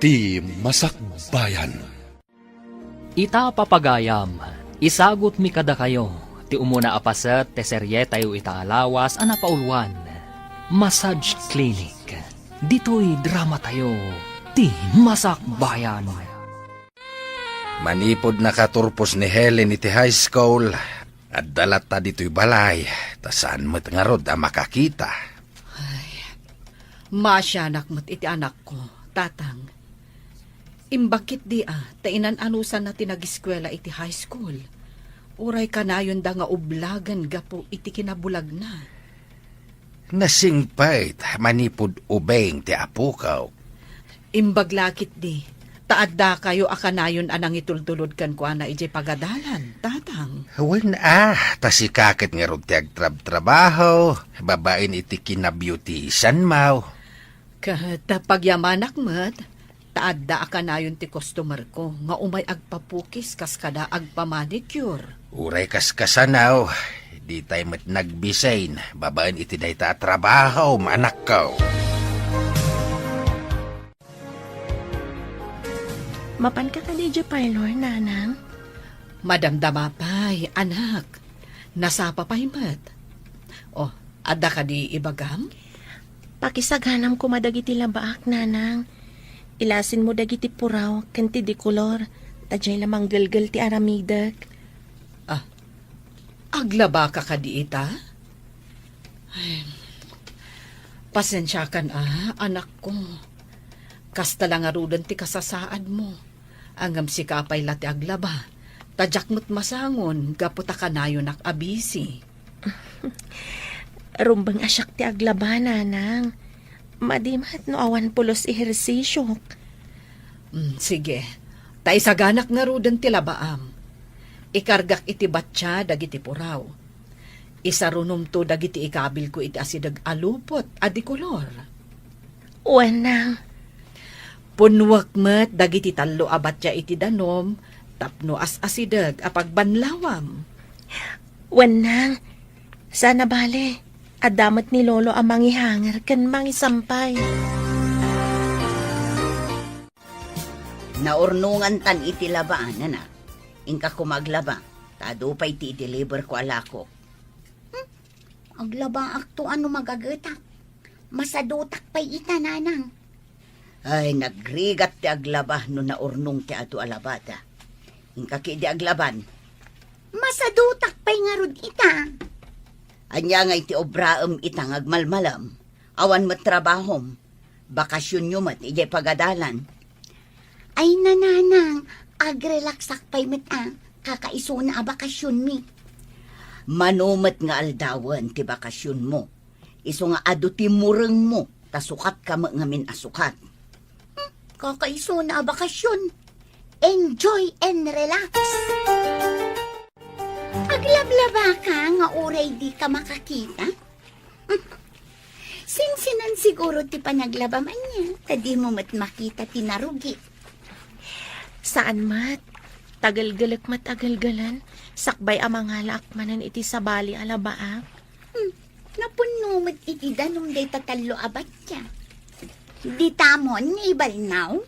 ti Masakbayan. Ita papagayam, isagot mi kada kayo, ti umuna apaset te serye tayo itaalawas ana paulwan. Massage Clinic, dito'y drama tayo, ti Masakbayan. Manipod na katurpos ni Helen iti high school at dalat ta dito'y balay, ta saan mo't nga rod ang makakita. Masyanak mo't iti anak ko, tatang. Imbakit di tainan anusan na tinagiskwela iti high school. Uray ka na yun da nga ublagan gapo iti kinabulag na. Nasingpait, manipod ubeng ti apukaw. Imbaglakit di, taadda kayo akanayon anang itultulod kan ko na iti pagadalan, tatang. Wen ta si kakit nga rod ti agtrab-trabaho, babain iti kinabeautisan mau. Pag-yamanak mat, taadda akanayon ti customer ko, nga umay agpapukis kas kada agpamanicure. Uray kaskasanaw, di tayo mat nagbisain, babain iti day ta trabaho, manak ko. Mapan ka kadidyo parlor, nanang? Madamdama pa'y, anak. Nasapa pa'y mat. Oh, adda ka di ibagam? Pakisaganam ko madagiti labaak, nanang. Ilasin mo dagiti puraw, kanti di kolor, tajay lamang galgal ti aramidag. Aglaba ka di ita? Ay, pasensya kan anak ko. Kasta lang arudan ti kasasaad mo. Angam si kapay lati aglaba. Tadyak mo't masangon, gaputa ka na yun abisi. Rumbang asyak ti aglaba, nanang. Madimat no awan pulos ehersisyo. Sige, tay saganak nga rudan ti labaam. Ikargak iti batya dagiti puraw. Isarunom to dagiti ikabil ko iti asidag alupot adi kolor. Wanang. Punwak met dagiti talo abatya iti danom tapno as asidag apagbanlawam. Wanang. Sana bale. Adamat ni Lolo ang mangihanger kan mangisampay. Naurnungan tan iti labaan, anak. Ingka kumaglaba, tado pa iti deliver ko alako. Aglaba akto ano magagetak. Masadutak pa'y ita, nanang. Ay, nagrigat ti aglaba no naurnong ti ato alabada. Ingka ki di aglaban. Masadutak pa'y nga rod ita. Anya nga iti obraem itang agmalmalam. Awan mo't trabahom. Bakasyon nyo mat ijay pagadalan. Ay nananang, agrelaksak pa'y met kakaiso na bakasyon mi. Manumat nga aldawan ti bakasyon mo. Iso nga adu ti mureng mo, tasukat ka ngamin asukat. Kakaiso na bakasyon. Enjoy and relax. Aglablaba ka nga oray di ka makakita? Sinsinan siguro ti panaglabaman niya, tadi mo mat makita tinarugi. Saan mat? Tagal-galak mat agal-galan, sakbay amangalak manan iti sabali alabaak. Napuno mat iti danom day tatalo abat siya. Di tamon ibalnaw?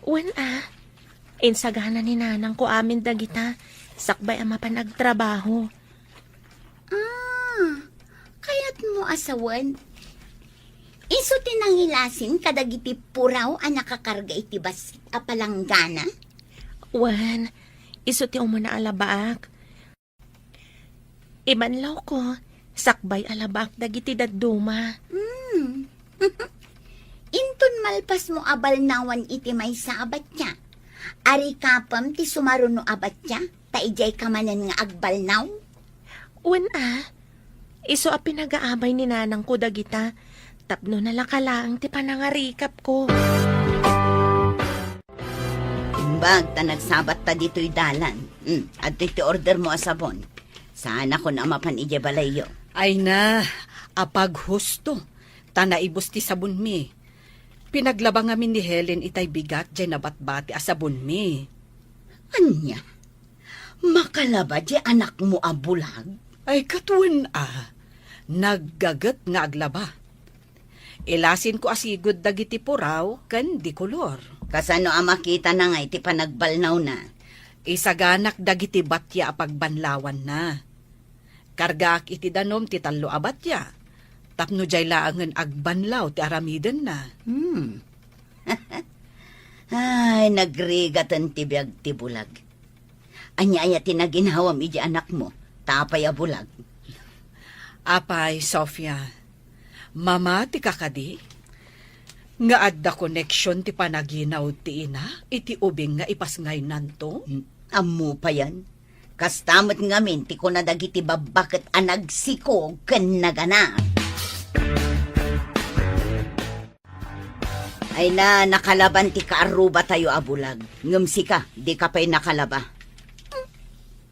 Wan insagana ni nanang ko amin dagita, sakbay ama pa nagtrabaho. Kaya't mo asawan. Iso tinangilasin kadagiti puraw ang nakakarga iti basit a palanggana? Wan, iso ti umuna alabaak. Ibanlaw ko, sakbay alabaak dagiti dadduma. Intun malpas mo abalnawan iti may sa abat niya. Ari kapam ti sumaruno abat niya, taijay kamanan nga agbalnaw? Wan iso a pinagaabay ni nanang ko dagita, tapno nalakalaang ti panangarikap ko. Imbag ta nagsabat ta dito'y dalan. At iti order mo asabon. Sana ko na mapan ije balayo. Ay na, apag husto. Tanaibos ti sabon mi. Pinaglabang amin ni Helen itay bigat dyan nabatbati asabon mi. Anya? Makalaba di anak mo abulag? Ay katuan naggagat nga aglaba. Ilasin ko asigod dagiti puraw ken di kolor. Kasano ang makita na nga iti panagbalnaw na. Isaganak dagiti batya a pagbanlawan na. Kargaak iti danom ti tallo a batya. Tapno jay laangen agbanlaw ti aramiden na. Ay, nagrigatan ti biag ti bulag. Anya tinaginhawam iji anak mo, tapay a bulag. Apay, Sofia, mama ti kakadi? Nga adda connection ti panaginaw ti ina, iti ubing nga ipasngay nanto? Ammo pa yan. Kastamot ngamin ti ko na dagiti babakit anagsiko ken nagana. Ay na, nakalaban ti kaaruba tayo abulag. Ngamsi ka, di ka pa'y nakalaba.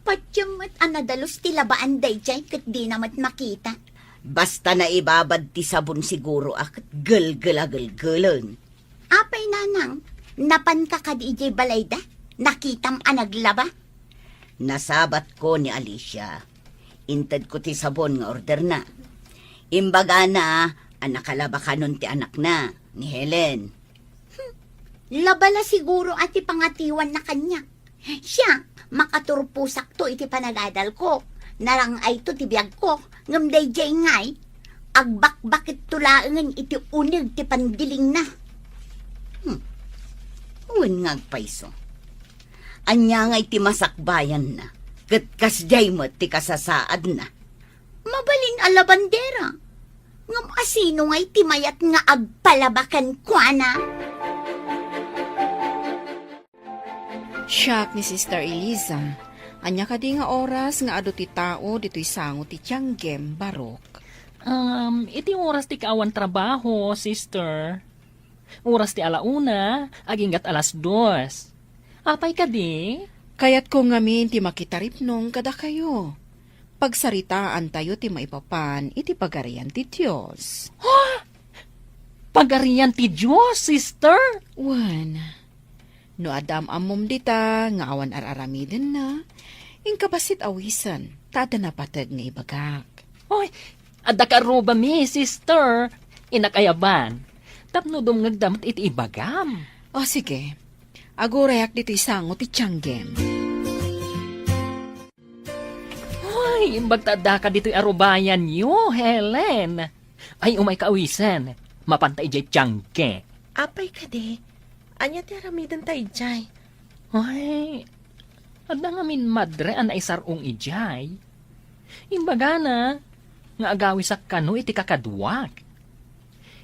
Patyam at anadalos ti labaan day jay kat di namat makita. Basta na ibabad ti sabon siguro ak gel-gel-gel-gelon. Apay nanang, napan ka kadi jay balayda? Nakitam anaglaba? Nasabat ko ni Alicia. Inted ko ti sabon nga order na. Imbaga na, nakalaba ka nun ti anak na, ni Helen. Labala siguro at ipangatiwan na kanya. Siya, makaturpusak to iti panagadal ko. Narangay to ti biyag ko. Ngamday jay ngay. Agbakbakit tulaangan iti unig ti pandiling na. Uwan paiso. Anya nga iti masakbayan na. Katkas jay mo ti kasasaad na. Mabalin a labandera. Ngam asino ngay ti mayat nga agpalabakan kwa na. Siyak ni Sister Eliza. Anya ka di nga oras nga ado ti tao dito'y sango ti Tianggem, Barok. Iti oras ti kaawan trabaho, sister. Oras ti alauna, aginggat alas 2. Apay ka di? Kaya't ko ngamin ti makitaripnong kada kayo. Pagsaritaan tayo ti maipapan iti pagarian ti Diyos. Pagarian ti Diyos, sister. Wan, no adam amom dita nga awan araramiden na, inkabasit awisan, tada na patag nga ibagak. Hoy, adda ka roba mi, sister. Inakayaban. Tapno dumngagdamat iti ibagam. O sige, agurayak dito'y sango ti Tianggem. Hoy, imbagtada ka dito'y arubayan niyo, Helen. Ay, umay kaawisan. Mapantay jay Tiangge. Apay ka di. Anya ti aramidan tayo jay. Ay, adda nga min madre an ay sarong ijay. Imbaga na, nga agawis ak kano iti kakadwak.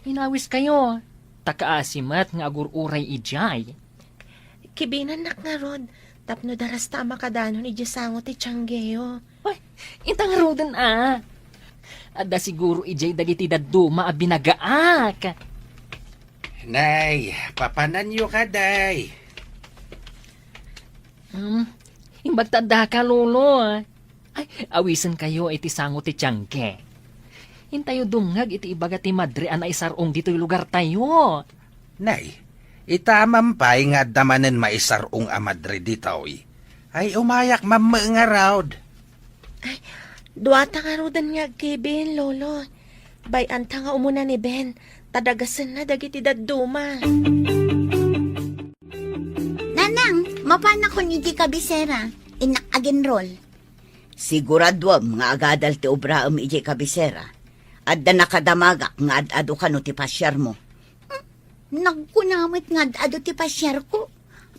Inawis kayo, takaasimat nga agururay ijay. Kibinan nak nga rod. Tapno daras tama kadano ni Jesango ti Tianggeo. Ay, itang rodan Adda siguro ijay dagiti daduma a binagaak. Nay, papananyo ka, day. Imbagtada ka, lolo. Ay, awisan kayo iti sango ti Tiangge. Hintayo dumngag iti ibaga ti madre an ay sarong dito'y lugar tayo. Nay, itamampay nga damanen maisarong a Madrid dito'y. Ay umayak nga raud. Duwata nga rodan nga kibin, lolo. Bayanta nga umuna ni Ben. Tadagasan na dagiti daduma. Nanang, mapana ko ni di kabisera. Inak agenrol. Siguradwam nga agadal ti obraam iji kabisera. Adda nakadamagak nga ad-ado ka no ti pasyar mo. Nagkunamit nga ado ti pasyar ko.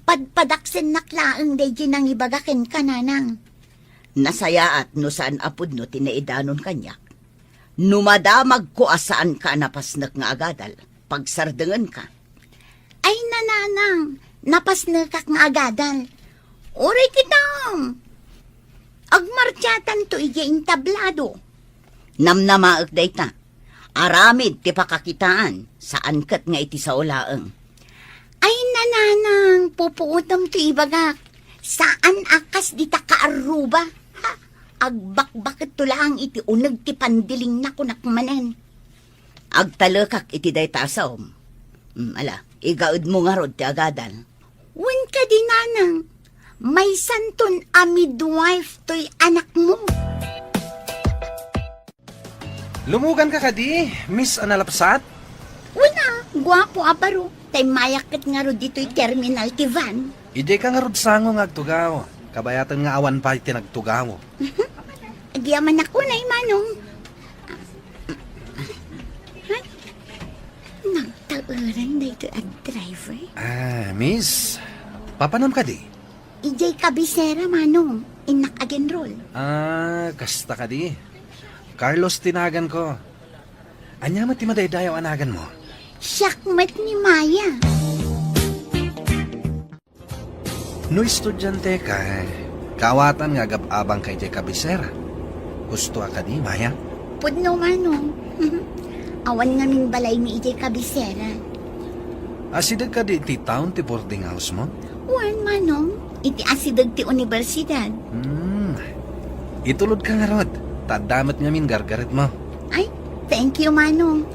Padpadaksen naklaang day nang ibagakin ka nanang. Nasayaat no saan apod no tinaidanon kanyak. Numadamag ko asaan ka napasnak nga agadal. Pagsardengan ka. Ay nananang, napasnakak nga agadal. Uray kitang. Agmartyatan to iya tablado. Namnamaak day ta. Aramid ti pakakitaan. Saan kat nga iti sa ulaang. Ay nananang, pupuutam to ibagak. Saan akas di ta kaaruba? Agbakbakit to lang iti unag ti pandiling na kunakmanen. Agtalakak iti day tasaom. Ala, igaud mo nga rod ti agadal. Wen ka di nanang, may santon a midwife to'y anak mo. Lumugan ka kadi, Miss Analapsat? Guwapo aparo. Tay mayakit nga ro dito'y terminal ti van. Ije ka nga rod sango nga agtugaw. Kabayatan nga awan pa iti nagtugaw. Agyaman ako na manong. Nagtauran na ito ang driver. Miss, papanam ka di? Ijay kabisera manong. Inak again roll. Kasta ka di. Carlos tinagan ko. Anya mati madaydayaw anagan mo. Siyakmat ni Maya. No estudyante ka, kawatan nga abang kay Jay Kabisera. Gusto ka di, Maya? Pudno manong. Awan nga min balay ni Ijay kabisera. Asidag ka di ti town ti boarding house mo? Wan manong. Iti asidag ti universidad. Itulod ka nga rod. Tadamat nga min gargaret mo. Ay, thank you manong.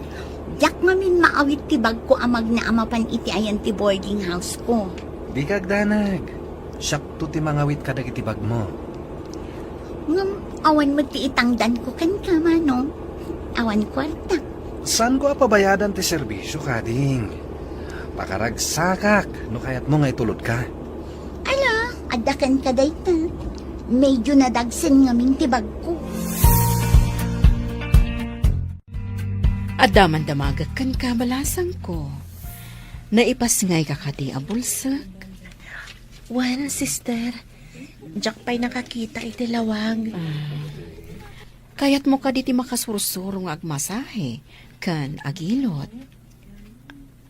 Yak nga min maawit ti bag ko amag na amapan iti ayan ti boarding house ko. Di kagdanag. Sakto ti mangawit ka iti bag mo. Ngam, awan mo ti itangdan ko kan ka manong. Awan kwarta. Saan ko apabayadan ti serbisyo kading? Pakaragsakak, no kayat mo nga itulod ka. Ala, adakan ka dayta. Medyo nadagsan nga min ti bag ko. Adaman damagak kan kabalasang ko. Naipas ngay kakati a bulsak. Wan, sister. Diyak pa'y nakakita iti lawag. Kayat mo ka diti makasursuro nga agmasahe, kan agilot.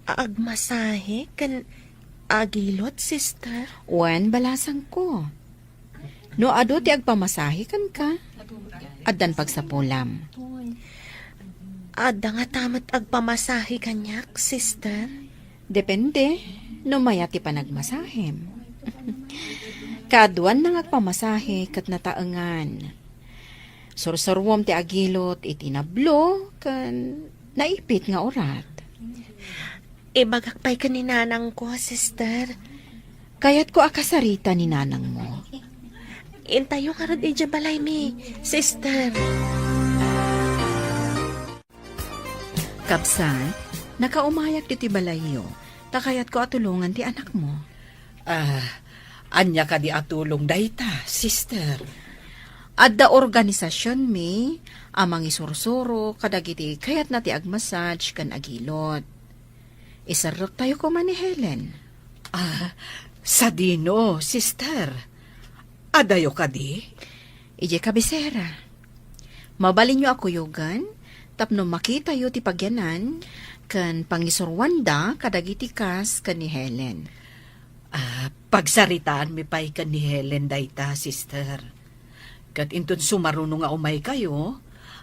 Agmasahe kan agilot, sister. Wen balasang ko. No ado ti agpamasahe kan ka. Addan pagsapulam. Ada nga tamat agpamasahe kanyak, sister. Depende. No maya ti panagmasahem. Kaduan nang agpamasahe kat nataengan. Sursurwom ti agilot iti nablo kan naipit nga orat. Ibagak pa'y kaninanang ko, sister. Kayat ko akasarita ni nanang mo. Intayo ka rin ija balay mi, sister. Kapsan, nakaumayak ti balayo, takayat ko atulungan ti anak mo. Anya ka di atulong dayta, sister. Adda organisasyon mi, amang isursuro, kadagiti kayat na ti agmassage kan agilot. Isarok tayo ko man ni Helen. Sa dino, sister. Adayo ka di? Ije kabisera. Mabalin nyo ako yugan, tapno makita yu ti pagyanan, kan pangisurwanda kadagiti kas kan ni Helen. Pagsaritaan mi pa'y ka ni Helen dayta, sister. Kat inton sumaruno nga umay kayo,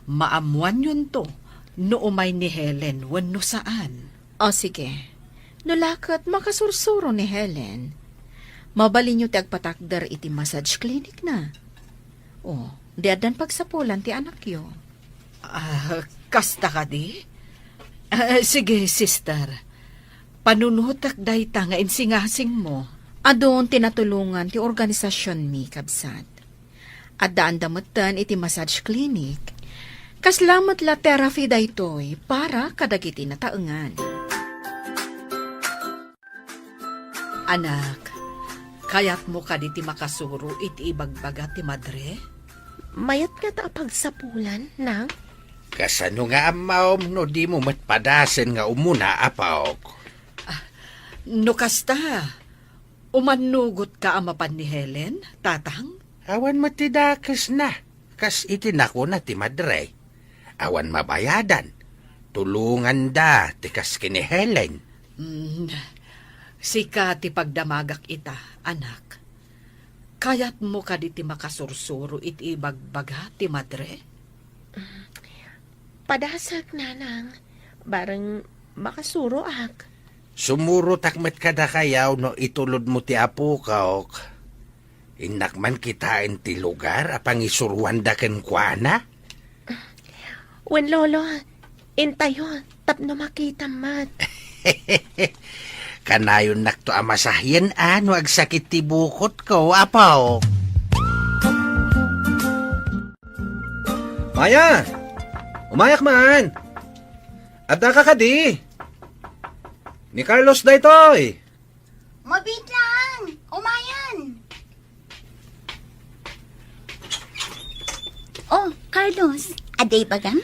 maamuan yun to, no umay ni Helen, wano saan. O sige, nulakat makasursuro ni Helen. Mabalin nyo ti agpatakdar iti massage clinic na. O, di adan pagsapulan ti anak yo. Kasta ka di? Sige, sister. Panunutak dayta nga insingasing mo. Adon tinatulungan ti organisasyon mi, kabsat. At daan damutan iti massage clinic. Kaslamat la therapy daytoy para kadagiti nataengan. Anak, kayat mo ka di ti makasuro iti ibagbaga ti madre? Mayat nga ta pagsapulan, nang? Kasano nga amaom no di mo matpadasen nga umuna apaok. No kasta, umanugot ka amapan ni Helen, tatang? Awan matidakas na. Kas itinako na ti madre. Awan mabayadan. Tulungan da ti kas kini Helen. Sika ti pagdamagak ita, anak. Kayat mo ka di ti makasursuro iti ibagbaga ti madre? Padasag, nanang. Barang makasuro ak. Sumuro takmet kada kayaw no itulod mo ti apo kaok. Inak man kitain ti lugar apang isurwanda ken kuana. Wen lolo, intayo, tapno makita mat. Kanayon nakto amasahyan ano agsakit ti bukot ko, apaw. Maya! Umayak man! Adda ka di! Ni Carlos daytoy. Mabit lang! Umayan! Oh, Carlos, aday bagang?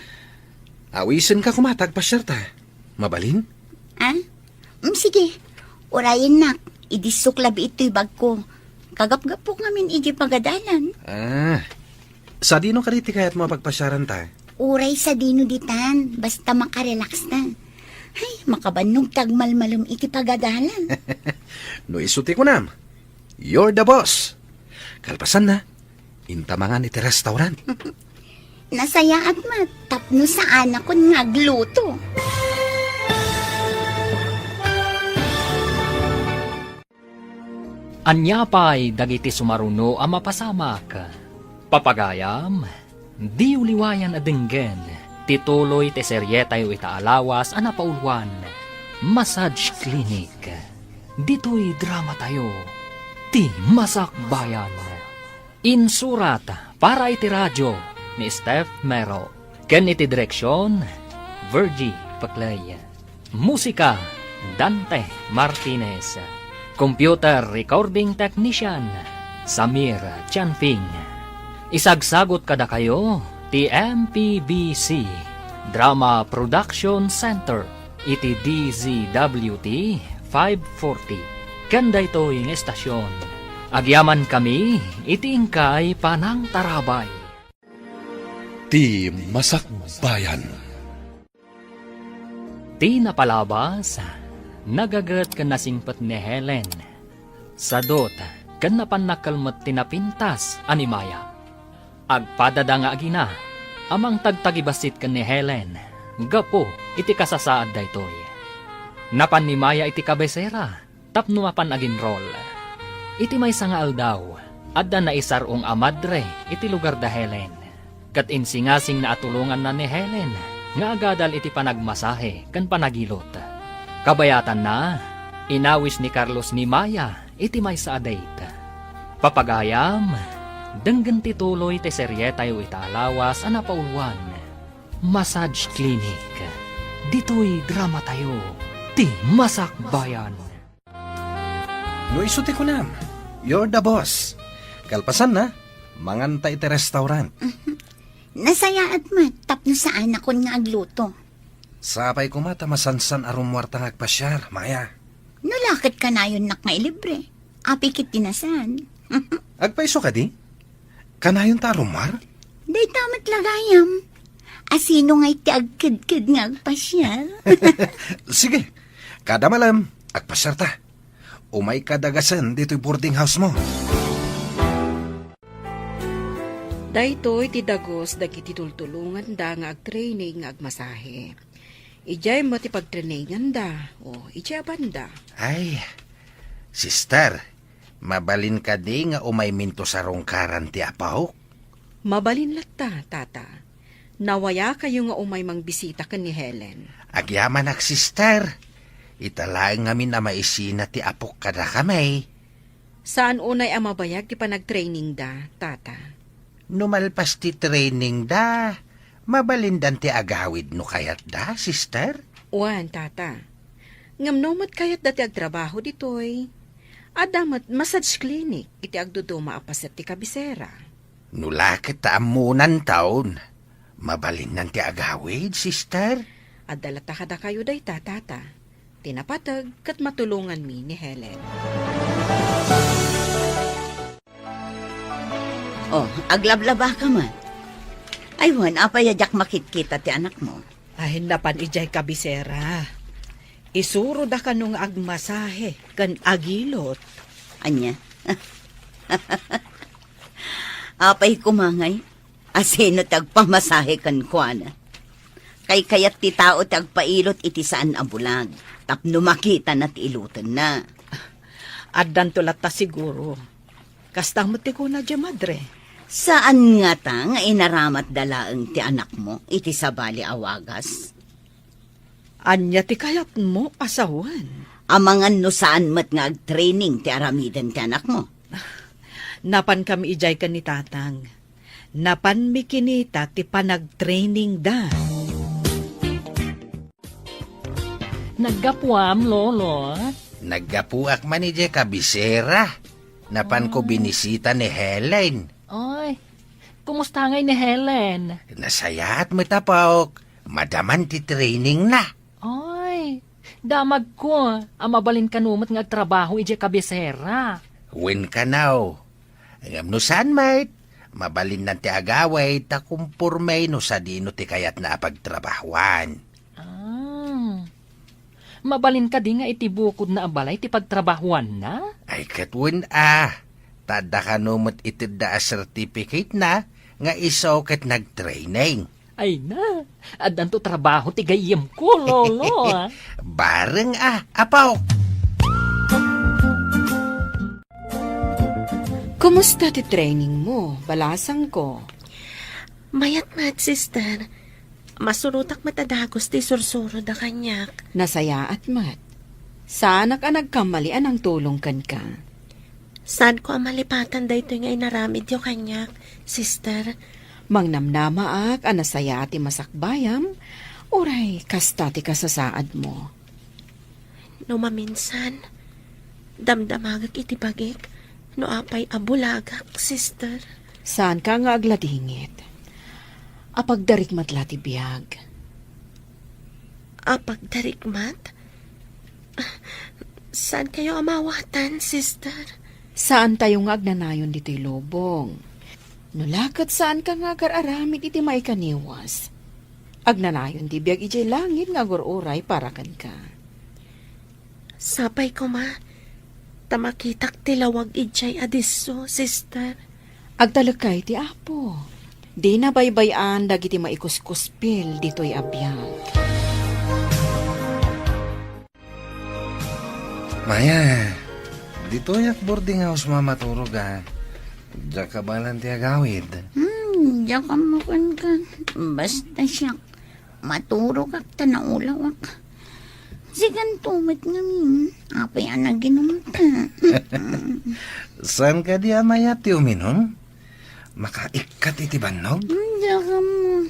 Awisin ka kumatag pasyar ta. Mabalin? Ha? Sige, urayin nak. Idisuklabi ito'y bag ko. Kagap-gap po ngamin igi pagadalan. Sa dino ka diti kaya't mapagpasyaran ta? Uray sa dino ditan, basta makarelax na. Ay, makabannog tagmalmalum iti pagadalan. No isuti ko nam. You're the boss. Kalpasan na. Intamangan iti restaurant. Nasaya at matapno sa anak ko nagluto. Anya pa'y dagiti sumaruno ang mapasamak. Papagayam, di uliwayan adenggen, tituloy te serye tayo itaalawas ang napaulwan. Massage Clinic. Dito'y drama tayo. Ti Masakbayan. Insurat para iti radyo ni Steph Mero. Ken iti direksyon, Virgie Paclay. Musika, Dante Martinez. Computer Recording Technician, Samir Chanfing. Isagsagot kada kayo, TMPBC, Drama Production Center, iti DZWT 540. Kanda ito yung estasyon. Agyaman kami, iti ingkay panang tarabay. Ti Masakbayan. Ti napalabas, nagagat ka nasingpat ni Helen. Sadot, kan napanakalmat tinapintas animaya. Agpadada nga agina, amang tagtagibasit ka ni Helen. Gapo, iti kasasaad daytoy. Napanimaya iti kabesera, tapno mapan agin roll. Iti may sangaal daw, adda na isarong amadre, iti lugar da Helen. Kat insingasing na atulungan na ni Helen, nga agadal iti panagmasahe, kan panagilot. Kabayatan na, inawis ni Carlos ni Maya, iti may sa date. Papagayam, denggan tituloy te serye tayo italawas ang napaulwan. Massage Clinic. Dito'y drama tayo. Ti Masakbayan. No isuti ko nam. You're the boss. Kalpasan na. Manganta iti restaurant. Nasaya at matapno sa anak ko nga agluto. Sapay ko mata masansan arumwarta ngagpasyar, Maya. Nulakit ka na yun nak nga ilibre. Apikit tinasan. Agpaiso ka di? Kanayon ta arumwar? Day tamat lagayam. Asino nga'y ti agkid-kid nga agpasyal. Sige. Kada malam, agpasyar ta. Umay kadagasan dito'y boarding house mo. Daytoy ti dagos dagiti tultulungan da nga ag-training nga agmasahe. Ijay mo ti pag-trainingan da, o ijay banda. Ay, sister, mabalin ka di nga umay minto sa rongkaran ti apaw? Mabalin latta, tata. Nawaya kayo nga umay mang bisita ka ni Helen. Agyaman ak sister. Italaeng ngamin na maisina ti apok kada kamay. Saan unay ang mabayag ti panag-training da, tata? Numalpas ti training da. Mabalindan ti agawid no kayat da, sister? Uwan, tata. Ngamnomot kayat dati agtrabaho ditoy. Adamat massage clinic iti agduduma apaset ti kabisera. Nulakit ta amunan taon. Mabalindan ti agawid, sister? Adalata kada kayo day tata. Tinapatag kat matulungan mi ni Helen. Oh, aglablaba ka man. Aywan, apayadyak makitkita ti anak mo. Ay, napan ijay kabisera. Isuro da ka nung agmasahe, kan agilot. Anya? Apay kumangay, asino tagpamasahe kan kuana. Kay kayat ti tao tagpailot iti saan abulag. Tapno makita na ti ilutan na. Addan tulat ta siguro. Kastang mati ko na dya madre. Saan nga ta nga inaramat dalaang ti anak mo iti sabali awagas? Anya ti kayat mo asawan. Amangan no saan mat nga ag-training ti aramiden ti anak mo. Napan kami ijay ka ni tatang. Napan mi kinita ti panag-training da. Naggapuam, lolo. Naggapuak man ni kabisera. Napan ko binisita ni Helen. Oy, kumusta ngay ni Helen? Nasaya at matapok. Madaman ti training na. Oy, damag ko. Amabalin kanumat nga trabaho ije kabisera. Win ka now. Ngam no saan mate? Mabalin na ti agaway takumpurmay no sa dino ti kayat na pagtrabahuan. Mabalin ka di nga itibukod na abalay ti pagtrabahuan na? Ay katwin Tada ka numot itid da a certificate na nga isaw kat nag-training. Ay na, adan to trabaho ti gayem ko, lolo. Bareng apaw. Kumusta ti training mo? Balasang ko. Mayat sister. Masurutak matadagos ti sursuro da kanyak. Nasaya at mat. Sana ka nagkamalian ang tulong kan ka. Saan ko ang malipatan da ito nga inaramid yung kanyak, sister? Mangnamnama ak anasaya ti masakbayam, uray kasta ti kasasaad mo. No maminsan, damdamagak iti bagik, no apay abulagak, sister. Saan ka nga agladingit? Apagdarik matla ti biyag. Apagdarikmat? Saan kayo amawatan, sister? Saan tayo nga agnanayon dito'y lobong? Nulakat saan ka nga kararamid iti maikaniwas? Agnanayon ti biyag ijay langit nga gururay para kan ka. Sapay ko ma, tamakitak tilawag ijay adiso, sister. Agtalakay ti apo. Di na baybayan dagiti maikuskuspil dito'y abiyag. Maya, dito yak boarding house mamaturog Diyan ka balan ti agawid. Diyan ka makan ka. Basta siya. Maturog ak tanaulaw ak. Sigan tumit ngamin. Apay ang ginuman ka. Saan ka di amaya ti uminom? Makaikat iti banog? Diyan ka mo.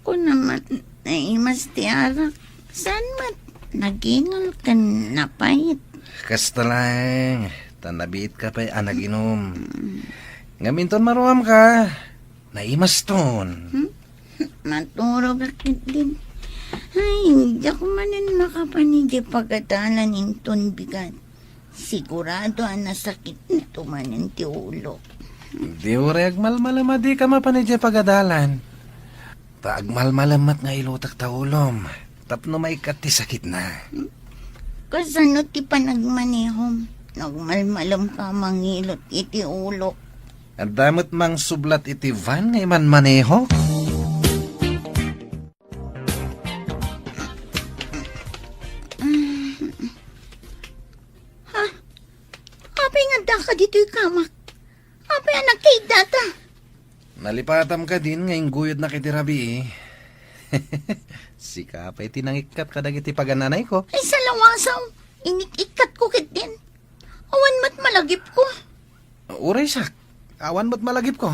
Kung naman naimas ti arak. Saan mat? Nagingal ka napayit. Kasta lang. Tanabiit ka pa'y anaginom. Ngaminton maruam ka. Naimas ton. Maturog ak din. Ay, diyan ko manin makapanidi pagkatalan inton bigat. Sigurado ang nasakit nito manin ti ulo. Di ure agmalmalam di ka mapanidya pagadalan. Ta agmalmalamat nga ilutak taulom. Tapno maikat ti sakit na. Kasano ti panagmanehom? Nagmalmalam ka mangilot iti ulo. Ang damot mang sublat iti van nga iman maneho. Apay nga da ka dito'y kamak. Apay anak kay data. Nalipatam ka din ngayong guyod na kitirabi Si kapay tinangikat ka dagiti pagananay ko. Ay sa lawasaw, inikikat ko kit din. Awan mat malagip ko. Uray sak, awan mo't malagip ko.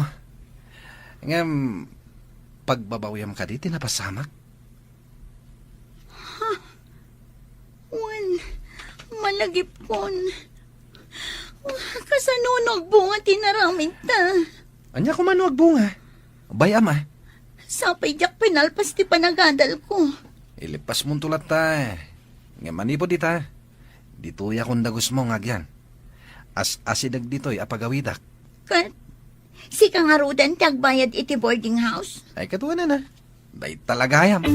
Ngam, pagbabawyam ka di, tinapasamak. Awan, malagip kon. Kasanunog bunga tinaramid ta. Anya ko man wag bunga. Bayam Sapay jak pinalpas ti panagadal ko. Ilipas mong tulat ta. Nga manipo di ta. Dito'y akong dagos mo ngagyan. Asidag dito'y apagawidak. Kat, si kangarudan ti agbayad iti boarding house. Ay katuwa na. Day talagayam.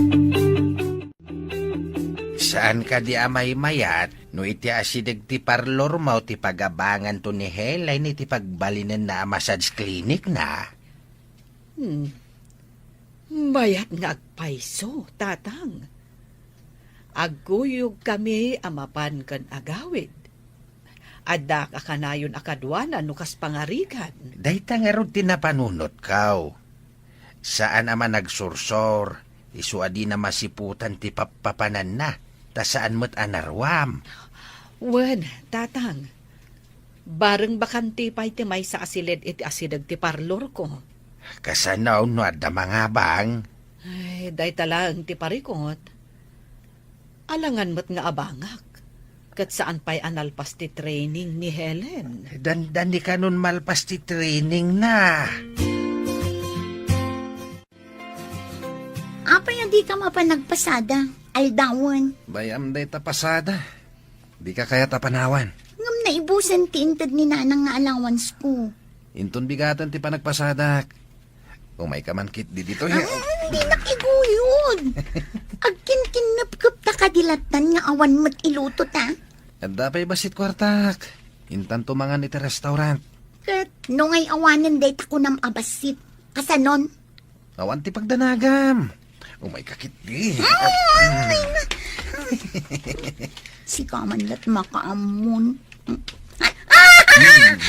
Saan ka di amay mayat? No iti asidag ti parlor mo ti pagabangan to ni Helen iti pagbalinan na massage clinic na. Bayat nga agpaiso, tatang. Aguyog kami amapan kan agawid. Adda ka kanayon akadwana nukas pangarikan. Dayta nga ron tinapanunot kaw. Saan naman nagsursor? Isuadi na masiputan ti papapanan na. Ta saan mo't anarwam? Wen, tatang. Bareng bakanti pa'y ti may sa asilid iti asidag ti parlor ko. Kasanaw no adda mga bang. Ay, day talang ti parikot. Alangan mo't nga abangak. Kat saan pa'y analpas ti training ni Helen? Dan di ka nun malpas ti training na. Apay di ka mapanagpasada. Aldawan. Bayam day tapasada. Di ka kaya tapanawan. Ngam na ibusan ti intad ni nanang nga allowance ko. Inton bigatan ti panagpasadak. Umay ka man kit di dito. Hindi nakiguyod. Agkin kinapkup ta kadilatan nga awan mo't iluto ta. At dapay basit kwartak. Intan tumangan iti restaurant. Kat nung ay awanan day tako nam abasit. Kasanon? Awan ti pagdanagam. Umay kakit di. Si kamanlat makaamon.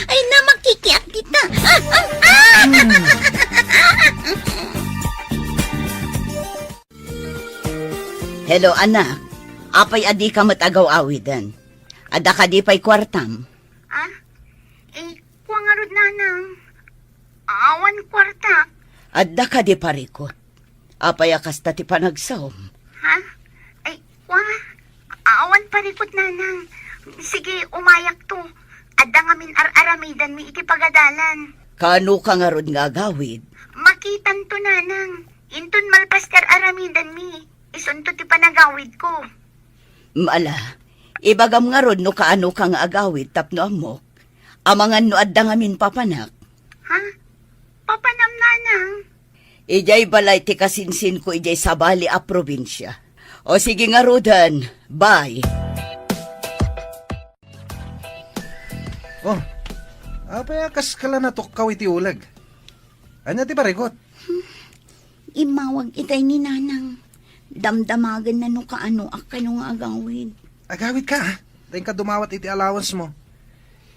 Ay na makikiat kita. Hello, anak. Apay adi ka matagaw awidan. Ada ka di pa'y kwartam. Kuwangarod nanang. Awan kwarta. Ada ka di parikot. Apay akas ta ti panagsaom. Ha? Awan parikot nanang. Sige, umayak to. Adda ngamin ar-aramidan mi iti pagadalan. Kano ka nga ron nga agawid? Makitan to nanang. Intun malpas ti ar-aramidan mi. Isunto ti panagawid ko. Maala, ibagam nga ron no kaano ka nga agawid tapno amok. Amangan no adda ngamin papanak. Ha? Papanam nanang. Ijay balay ti kasinsin ko ijay sa bali a probinsya. O sige nga rodan, bye. Oh, apay akas kala na tukkaw iti ulag. Anya ti parikot? Imawag itay ni nanang. Damdamagan na no kaano akano nga agawid. Agawid ka ha. Tayo ka dumawat iti allowance mo.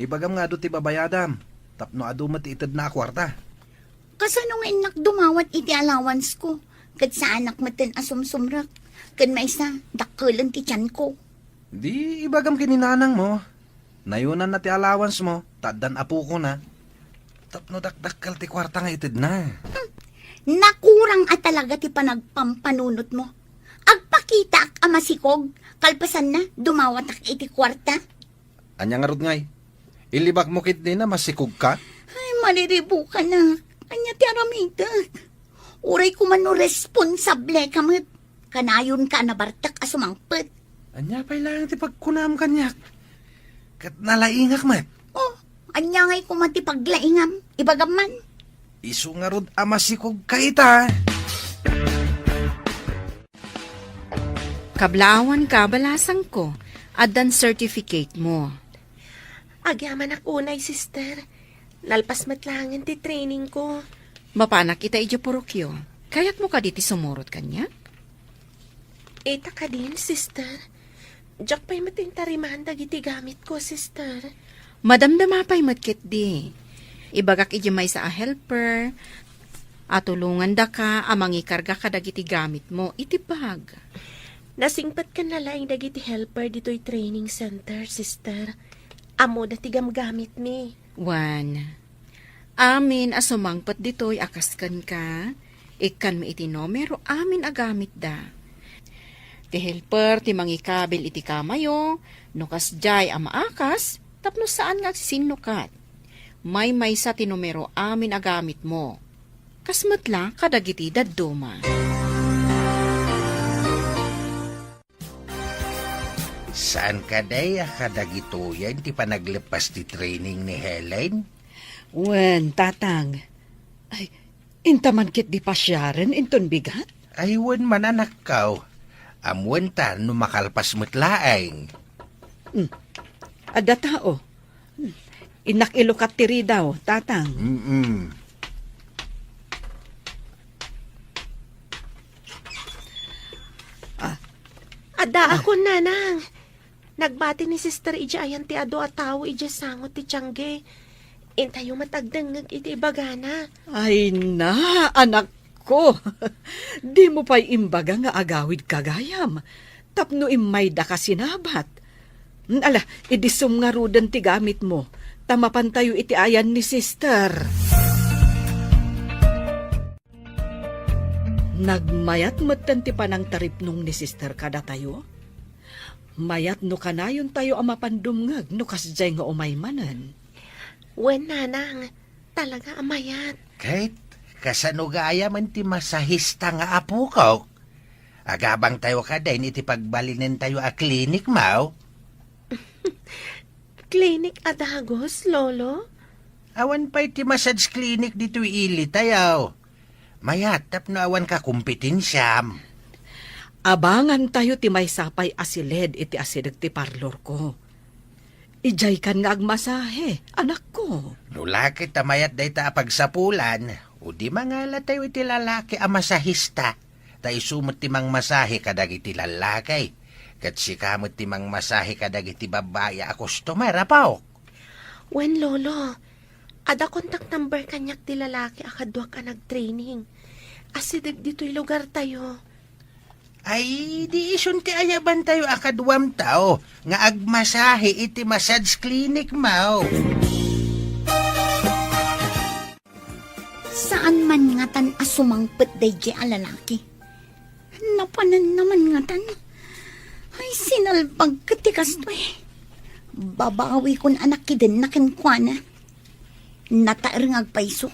Ibagam nga do ti babayadam. Tapno adu mati itad na kwarta. Kasano nga inak dumawat iti allowance ko. Kad sa anak maten asumsumrak. Kad maisa, dakkelan ti tiyan ko. Di ibagam kininanang mo. Nayunan na ti allowance mo. Taddan apo ko na. Tapno dakdakkel ti kwarta nga itad na. Nakurang at talaga ti panagpampanunot mo. Agpakita ak amasikog. Kalpasan na, dumawat ak iti kwarta. Anya nga rod ngay. Ilibak mo kit din na masikog ka. Ay, maliribo ka na. Anya ti aramida. Uray ko man no responsable kamot. Kanayon ka na bartak asumangpet. Anya pa'y lang ti pagkunam kanyak. Kat nalaingak mat. Oh, anya ngay ko man ti paglaingam. Ibagam man. Isu nga rod amasikog ka ita. Kablawan ka, balasang ko. Adan certificate mo. Agyaman ako nay, sister. Nalpas matlangin ti training ko. Mapanak kita ija porokyo. Kayat mo ka diti sumurot kanya? Eta ka din, sister. Diyak pa'y matintariman dagiti gamit ko, sister. Madamdama pa'y matkit di. Ibagak ija may sa a helper. Atulungan da ka, amangi karga ka dagiti gamit mo. Itibag. Nasingpat ka na lang dagiti helper dito'y training center, sister. Amo da tigam gamit mi. Wan. Amin asumangpat dito'y akaskan ka. Ikan mi iti numero, amin agamit da. Ti helper, ti mangikabil iti kamayo, nukas jay amaakas, tapno saan nga sinukat. May sa ti numero amin agamit mo. Kasmatla kadagiti dadduma. Saan ka day kadagito yan ti panaglepas ti training ni Helen? Wen, tatang. Ay, intaman kit di pasyaren, inton bigat. Aywan man anak kaw. Amwan ta no makalpas mo't laeng. Ada tao. Inak ilukat tiri daw, tatang. Ada ako, nanang. Nagbati ni sister ija ayan ti ado at tao ija sangot ti tiyangge. Intayo matagdangag iti bagana. Ay na, anak ko. Di mo pa'y imbaga nga agawid kagayam. Tapno imay da ka sinabat. Ala, idisum nga rudan ti gamit mo. Tamapan tayo iti ayan ni sister. Nagmayat matan ti panang tarip nung ni sister kada tayo. Mayat no kanayon tayo ang mapandumngag no kasjay nga umay manan. Wen, nanang. Talaga amayat. Kahit kasanugaya man ti masahista nga apo ko. Agabang tayo ka din iti pagbalinin tayo a klinik mao. Klinik adagos, lolo? Awan pa iti massage clinic dito ili tayo. Mayat tap no awan ka kumpitinsyam. Abangan tayo ti may sapay asiled iti asidag ti parlor ko. Ijay kan nga agmasahe, anak ko. Nulakit tamayat day ta pagsapulan. O di mangala tayo iti lalaki a masahista. Tayo sumot ti mang masahe kadag iti lalaki. Kat si kamot ti mang masahe kadag iti babae a customer apaw. Wen, lolo. Ada contact number kanyak ti lalaki akadwa ka nag-training. Asidag dito'y lugar tayo. Ay, di isun ti ayaban tayo akadwam tao. Nga agmasahe iti massage clinic mao. Saan man nga tan asumangpet day di alalaki? Napanan naman nga tan. Ay, sinalbag katikas to eh. Babawi kon anak kidin na kenkwana. Nataer nga agpaiso.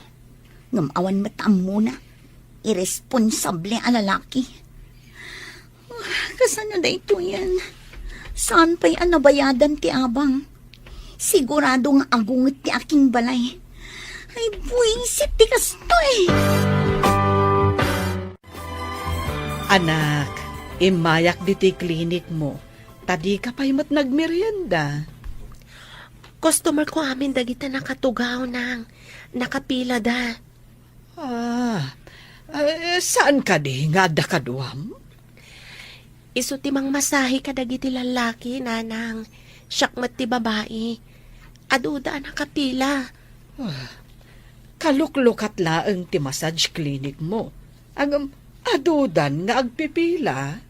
Ngamawan mataam muna. Irresponsable alalaki. Kasano da ito yan? Saan pa'y anabayadan ti abang? Sigurado nga agungot ti aking balay. Ay, buwisit ti kasto eh. Anak, imayak diti klinik mo. Tadi ka pa'y mat nagmerienda. Customer ko amin dagita nakatugaw nang nakapila da. Saan ka di nga da kaduam? Isu ti mang masahe ka dagiti lalaki, nanang. Syakmat ti babae. Aduda nakapila. Kaluklukat laeng ti massage clinic mo. Agam adudan nga agpipila.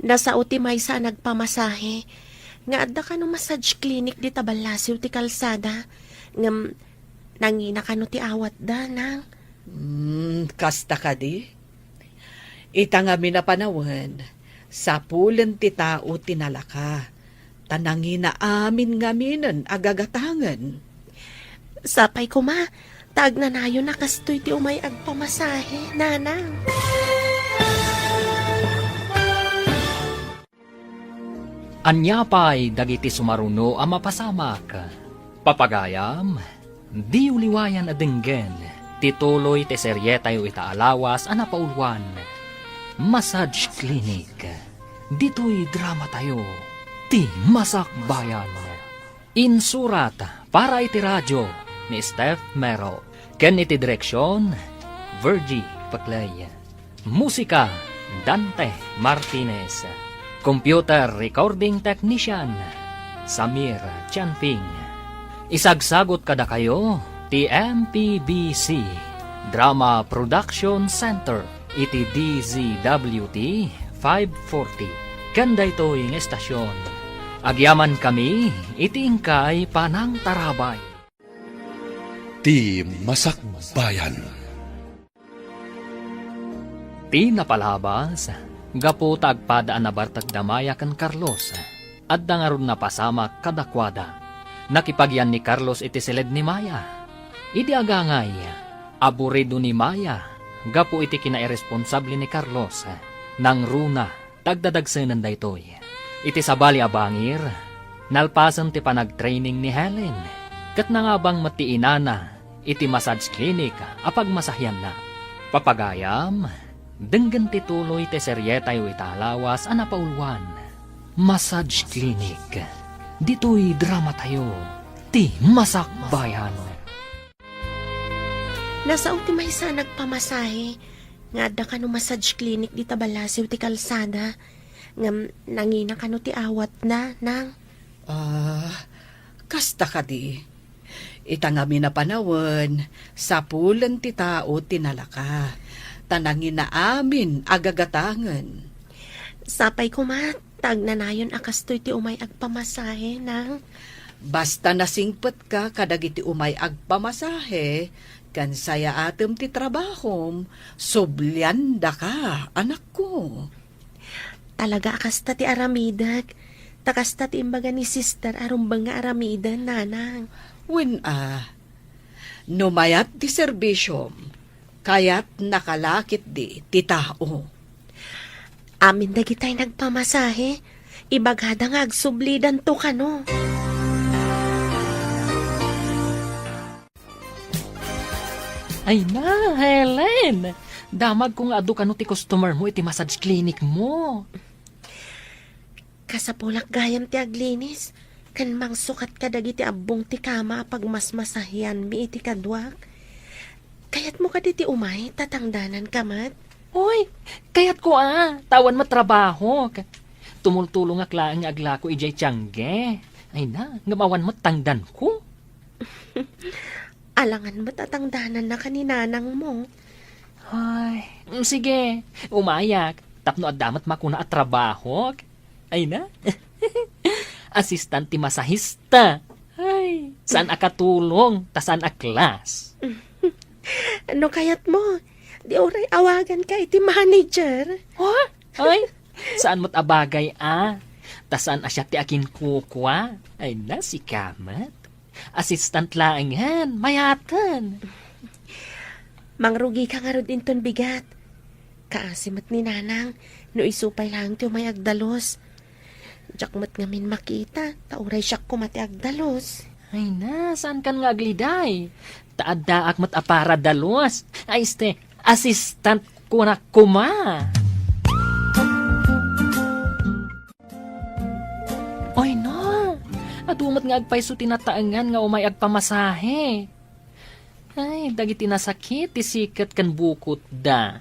Nasa uti may sa nagpamasahe. Nga adda ka no massage clinic di tabalasiw ti kalsada. Ngam nangina ka no ti awat da, nang. Kasta ka di? Ita nga minapanawan, sa pulen ti tao tinalaka. Tanangin na amin nga minan agagatangan. Sapay ko ma, tag na nayo nakastoy ti umay agpamasahe, nanang. Anyapay dagiti sumaruno ang mapasamak. Papagayam, di uliwayan adenggen, tituloy te serye tayo itaalawas ang napaulwan. Massage Clinic. Dito'y drama tayo. Ti Masakbayan. Insurat para iti radyo ni Steph Mero. Ken iti direksyon, Virgie Paclay. Musika, Dante Martinez. Computer Recording Technician, Samir Chanping. Isagsagot kada kayo, ti MPBC Drama Production Center. Iti DZWT 540. Kanda ito'y ng estasyon. Agyaman kami, iti ingkay panang tarabay. Ti Masakbayan. Ti napalabas, gapo tagpadaan na bartag damaya kan Carlos. At dangaron na pasama kadakwada. Nakipagyan ni Carlos iti silid ni Maya. Idi agangay, aburido ni Maya. Gapo iti kinairesponsable ni Carlos. Nang runa, tagdadagsenan da ito'y. Iti sabali abangir, nalpasan ti panag-training ni Helen. Kat nangabang matiinana, iti massage clinic, apagmasahyan na. Papagayam, denggan tituloy ti serye tayo italawas anapaulwan. Massage clinic. Dito'y drama tayo. Ti Masakbayan. Nasa uti may sa nagpamasahe. Nga adda ka no massage clinic di tabalasiw ti kalsada. Ngam nangina ka no ti awat na, nang. Kasta ka di. Ita nga minapanawan, sa pulen ti tao tinalaka. Tanangin na amin agagatangan. Sapay ko ma, tag na nayon akastoy ti umay agpamasahe, nang. Basta nasingpet ka kadagiti umay agpamasahe, kan saya atem ti trabahom, sublianda ka, anak ko. Talaga akasta ti aramidag. Takasta ti imbaga ni sister arumbang nga aramidan, nanang. When numayat ti serbisyo, kayat nakalakit di ti tao. Amin dagitay nagpamasahe. Ibagada nga agsublidan to kano. Ay na, Helen! Damag kung adu ka no ti customer mo iti massage clinic mo. Kasapulak gayam ti aglinis. Kan mang sukat ka dagiti abong ti kama pag mas masahian mi iti kadwak. Kayat mo ka ti umay, tatangdanan ka mat. Hoy, kayat ko tawan matrabaho. Tumultulong aklaan nga agla ko ijay tiyangge. Ay na, ngamawan mo tangdan ko. Alangan mo tatangdanan na kaninanang mo. Ay, sige, umayak. Tapno at damat makuna at trabaho. Ay na, assistant ti masahista. Ay, saan akatulong, ta saan aklas. Ano kayat mo? Di oray awagan ka iti manager. Ay, saan mo't abagay ta saan asya ti akin kukwa. Ay na, si Kamat. Assistant lang yan, mayatan. Mangrugi ka nga rin ton bigat. Kaasimat ni nanang, no isupay lang ti umay agdalos. Jakmat ngamin makita, tauray siya kumati agdalos. Ay na, saan kan nga agliday? Taaddaak mat apara dalos. Ay este, assistant ko na kuma. Ay na, adumat nga agpayso tinataangan nga umay agpamasahe. Ay, dagiti nasakit, tisikat kan bukot da.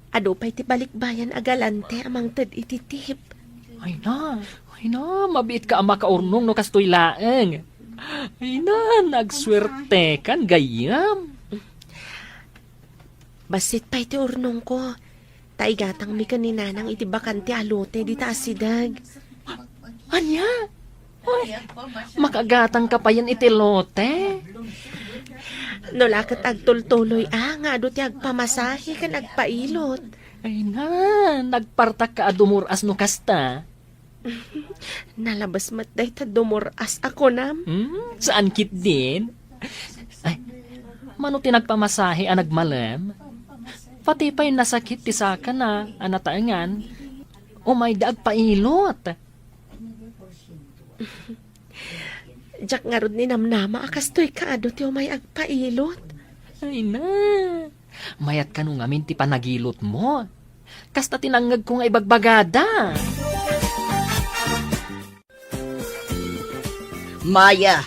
Ado pa'y ti balikbayan agalante amang tad ititip. Ay na, mabiit ka ama kaurnong no kastoy laeng. Ay na, nagswerte kan gayam. Basit pa'y ti urnong ko. Taigatang mi kaninanang iti bakante alote di taasidag. Anya? Ay, makagatang ka pa yan itilote. No lakat agtultuloy nga ado ti agpamasahe kan agpailot. Ay na, nagpartak ka adumuras no kasta. Nalabas matday ta dumuras ako nam. Saan kit din? Ay, mano tinagpamasahe ang nagmalam? Pati pa'y nasakit ti saka na anataangan. O may daag pailot. Jak nga rod ni namnama akastoy kaado ti umay agpailot. Ay na, mayat ka nung amin ti panagilot mo. Kasta tinangag ko nga ibagbagada. Maya,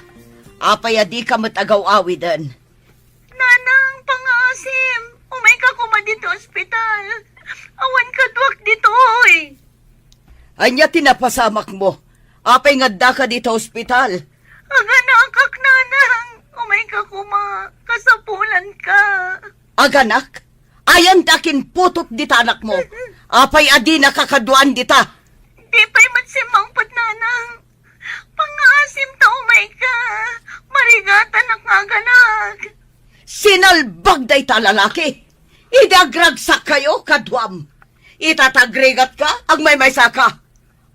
apay di ka matagaw-awidan. Nanang, pangasim. Umay ka kuma dito ospital. Awan ka duwak dito, oy. Anya tinapasamak mo. Apay nga da ka dito ospital. Ang anakak, nanang. Umay ka kuma. Kasapulan ka. Aganak? Ayan dakin putot dita anak mo. Apay adi nakakaduan dita. Di pa'y matsimang pat, nanang. Pangasim ta umay ka. Marigatan ang aganak. Sinalbag day ta lalaki. Idagragsak kayo, kadwam. Itatagrigat ka, ang may saka.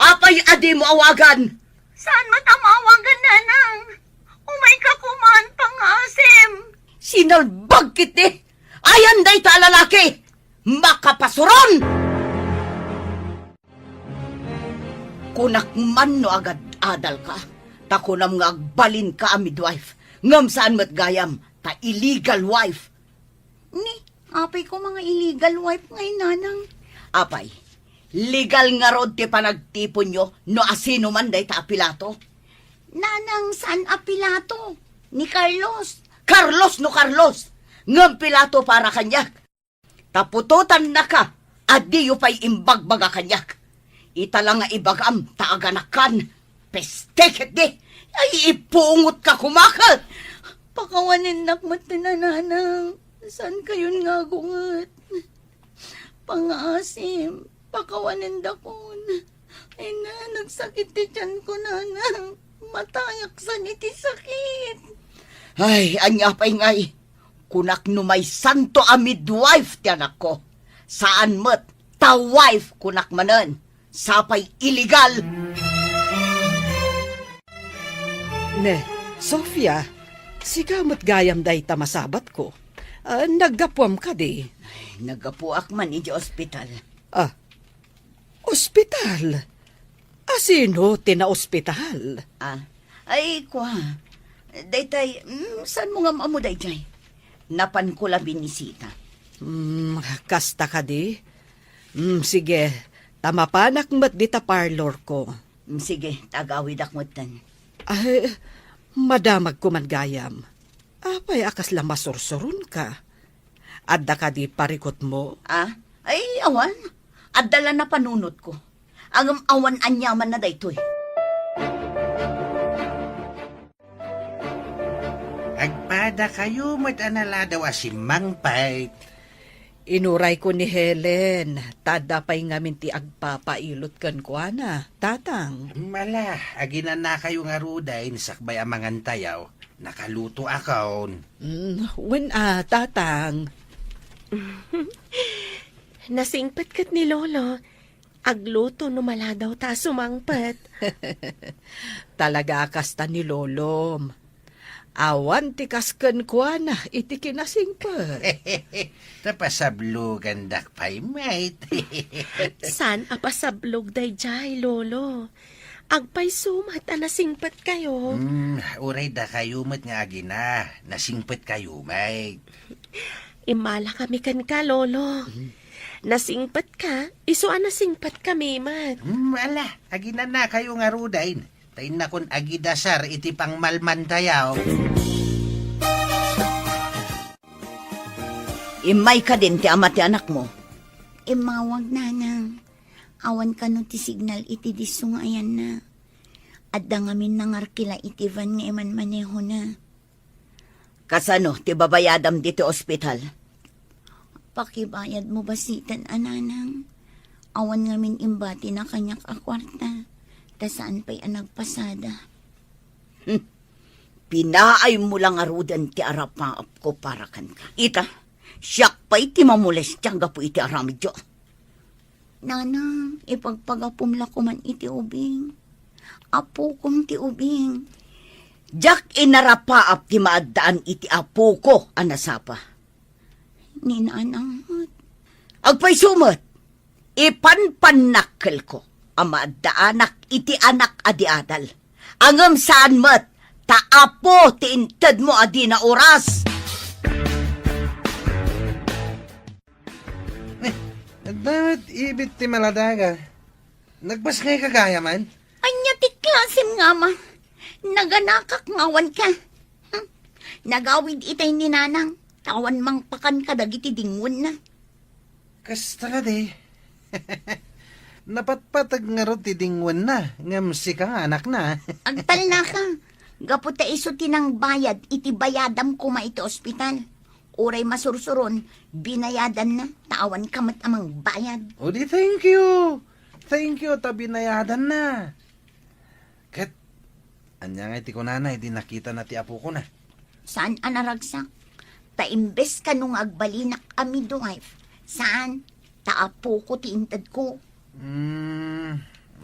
Apay adi mo awagan. Saan matamawagan, nanang? Umay ka kuman, pangasim. Sinalbag kiti. Ayan day ta lalaki. Makapasuron! Kunak man no agad adal ka. Takunam nga agbalin ka a midwife. Ngam saan mat gayam, ta illegal wife. Ni, apay ko mga illegal wife ngay, nanang. Apay, legal nga rod ti panagtipon nyo no asino man day ta apilato. Nanang, saan apilato? Ni Carlos. Carlos no Carlos. Ngam pilato para kanyak. Tapututan na ka, adi yu pa'y imbagbaga kanyak. Italang nga ibagam, taaganakan. Pestekit di, ay ipungot ka kumakat. Pakawanin nakmat na, nanang. Saan kayon nga gungat? Pangasim, pakawanin dakon. Ay na, nagsakit ti tiyan ko, nanang. Matayak sa iti sakit. Ay, anya pa'y ngay. Kunak no may santo a midwife ti anak ko. Saan mo't ta wife kunak manan. Sapay illegal! Ne, Sofia, sigamot gayam day tamasabat ko. Naggapwam ka di. Nagapuak man iti ospital. Ospital? Sino tina-ospital? Ay, kwa. Daytay, saan mo nga maamu daytay? Napan ko lang binisita. Kasta ka di? Sige, tamapanak mat di ta parlor ko. Sige, tagawid akmutan. Ay, madamag ko man gayam. Apay akas lang masursurun ka. Adda ka di parikot mo. Ay, awan. Adala na panunot ko. Ang awan anyaman na daytoy. Agpada kayo matanala daw si Mang Pait. Inuray ko ni Helen, tada pa'y ngamin ti agpapailot kan ko na, tatang. Mala, aginan na kayo nga ruday, sakbay ang mangantayaw. Nakaluto akon. Tatang. Nasingpat kat ni Lolo. Agluto numala daw ta sumangpat. Talaga kasta ni Lolom. Awan ti kasken ko na, iti kinasingpat. Tapasablugan dakpay, mate. San apasablog day jay, Lolo? Agpay sumat nasingpat kayo. Uray da kayo mat nga agina. Nasingpet kayo, mate. Imala kami kan ka, Lolo. Nasingpat ka, isuan nasingpat kami, mat. Ala, aginan na kayo nga ruday. Tayin na kun agidasar iti pang malmantayaw. Imay ka din ti ama ti anak mo. Imawag nanang. Awan ka no ti signal iti disong ayan na. Adda ngamin nangarkila iti van nga iman maneho na. Kasano, ti babayadam dito ospital. Pakibayad mo basitan ananang. Awan ngamin imbati na kanyak akwarta. Ta saan pa'y nagpasada. Pinaay mo lang arudan ti arapang ko para kan ka. Ita, siyak pa'y ti mamules tiyang gapu iti aramid yo. Nanang, ipagpagapumla ko man iti ubing. Apo kong ti ubing. Jak inarapaap ti maadaan iti apo ko anasapa. Ni nanang, Agpay sumot, ipanpanakkel ko ang maadaanak iti anak adi adal. Angam saan mat, taapo ti inted mo adi na oras. Dapat ibit ti maladaga. Nagbas ngay kagaya man? anya ti klasim nga ma. Naganakak ngawan ka. Nagawid itay ni nanang. Tawan mang pakan ka dagiti dingon na. Kas talade. Napatpatag nga ro ti dingwan na. Ngamsi ka nga anak na. Agtal na ka. Gaputa iso tinang bayad, iti bayadam ko ma iti ospital. Uray masursuron, binayadan na, tawan kamat amang bayad. O di thank you. Thank you, tabi nayadan na. Kat, anya nga iti ko nanay, di nakita na ti apo ko na. Saan anaragsak? Taimbes ka nung agbalinak a midwife. Saan? Taapo ko ti intad ko.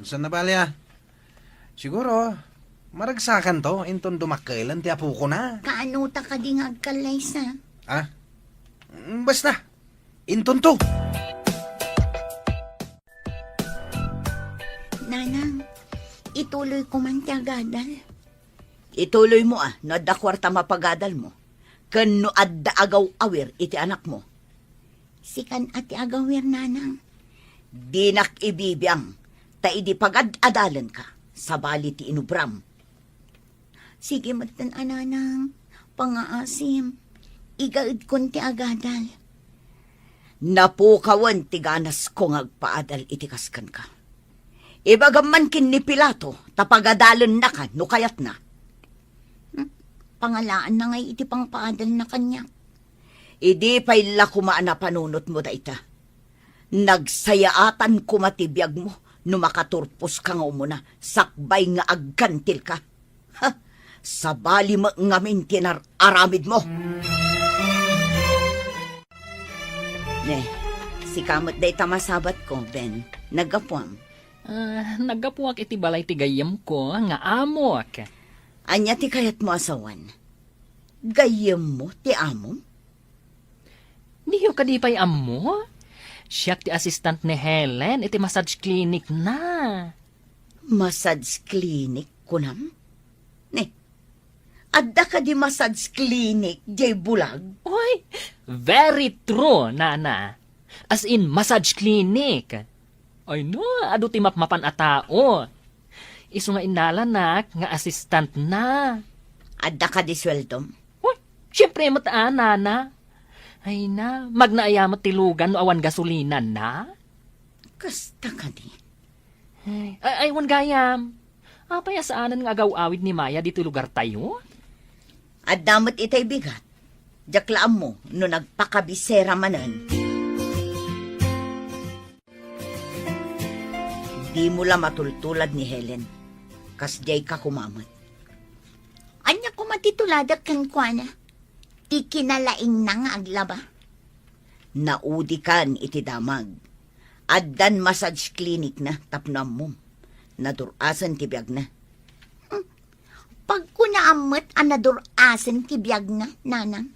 Saan na balya? Siguro, maragsakan to, inton dumakailan ti apo ko na. Kaano ta ka di nga agkalay sa? Basta, inton to. Nanang, ituloy ko man ti agadal. Ituloy mo no adda kwarta mapagadal mo. Kano adda agaw awir iti anak mo. Sikan ati agawir nanang. Dinak ibibiyang, ta idi pagad-adalan ka, sa bali ti inubram. Sige matan ananang, pangaasim. Igaid kon ti agadal. Napukawan ti ganas kong agpaadal iti kaskan ka. Ibagaman kin ni Pilato, tapagadalan na ka, no kayat na. Pangalaan na ngay iti pangpaadal na kanya. Idi pa'y lakumaan na panunot mo da ita. Nagsayaatan kumatibiyag mo, no makaturpos ka nga umuna, sakbay nga aggantil ka. Ha, sa bali mo ngamin aramid mo. Ne, si kamot day tamasabat ko, Ben, nagapuam. Nagapuak iti balay ti gayam ko nga amok. Anya ti kayat mo asawan. Gayem mo ti amom? Diyo kadipay amo? Siya ti assistant ni Helen iti massage clinic na. Massage clinic kunam? Ne, adda ka di massage clinic, jay bulag? Oy, very true, nana. As in, massage clinic. Ay no, ado ti mapmapan a tao. Isu nga inalanak nga assistant na. Adda ka di sweldom? Uy, syempre mataan, nana. Ay na, magnaayamot tilugan no awan gasolina na. Kasta ka di. Ay, wan gayam. Apaya saanan nga agaw-awid ni Maya dito lugar tayo? Adamot itay bigat. Jaklaan mo no nagpakabisera manan. Di mo la matultulad ni Helen. Kas jay ka kumamot. Anya ko matituladak kan kwa na. Ti kinalaing na nga aglaba. Naudi kan iti damag. Addan massage clinic na tapnam mo. Nadurasan ti biyag na. Pag kunaamot anadurasan ti biyag na, nanang.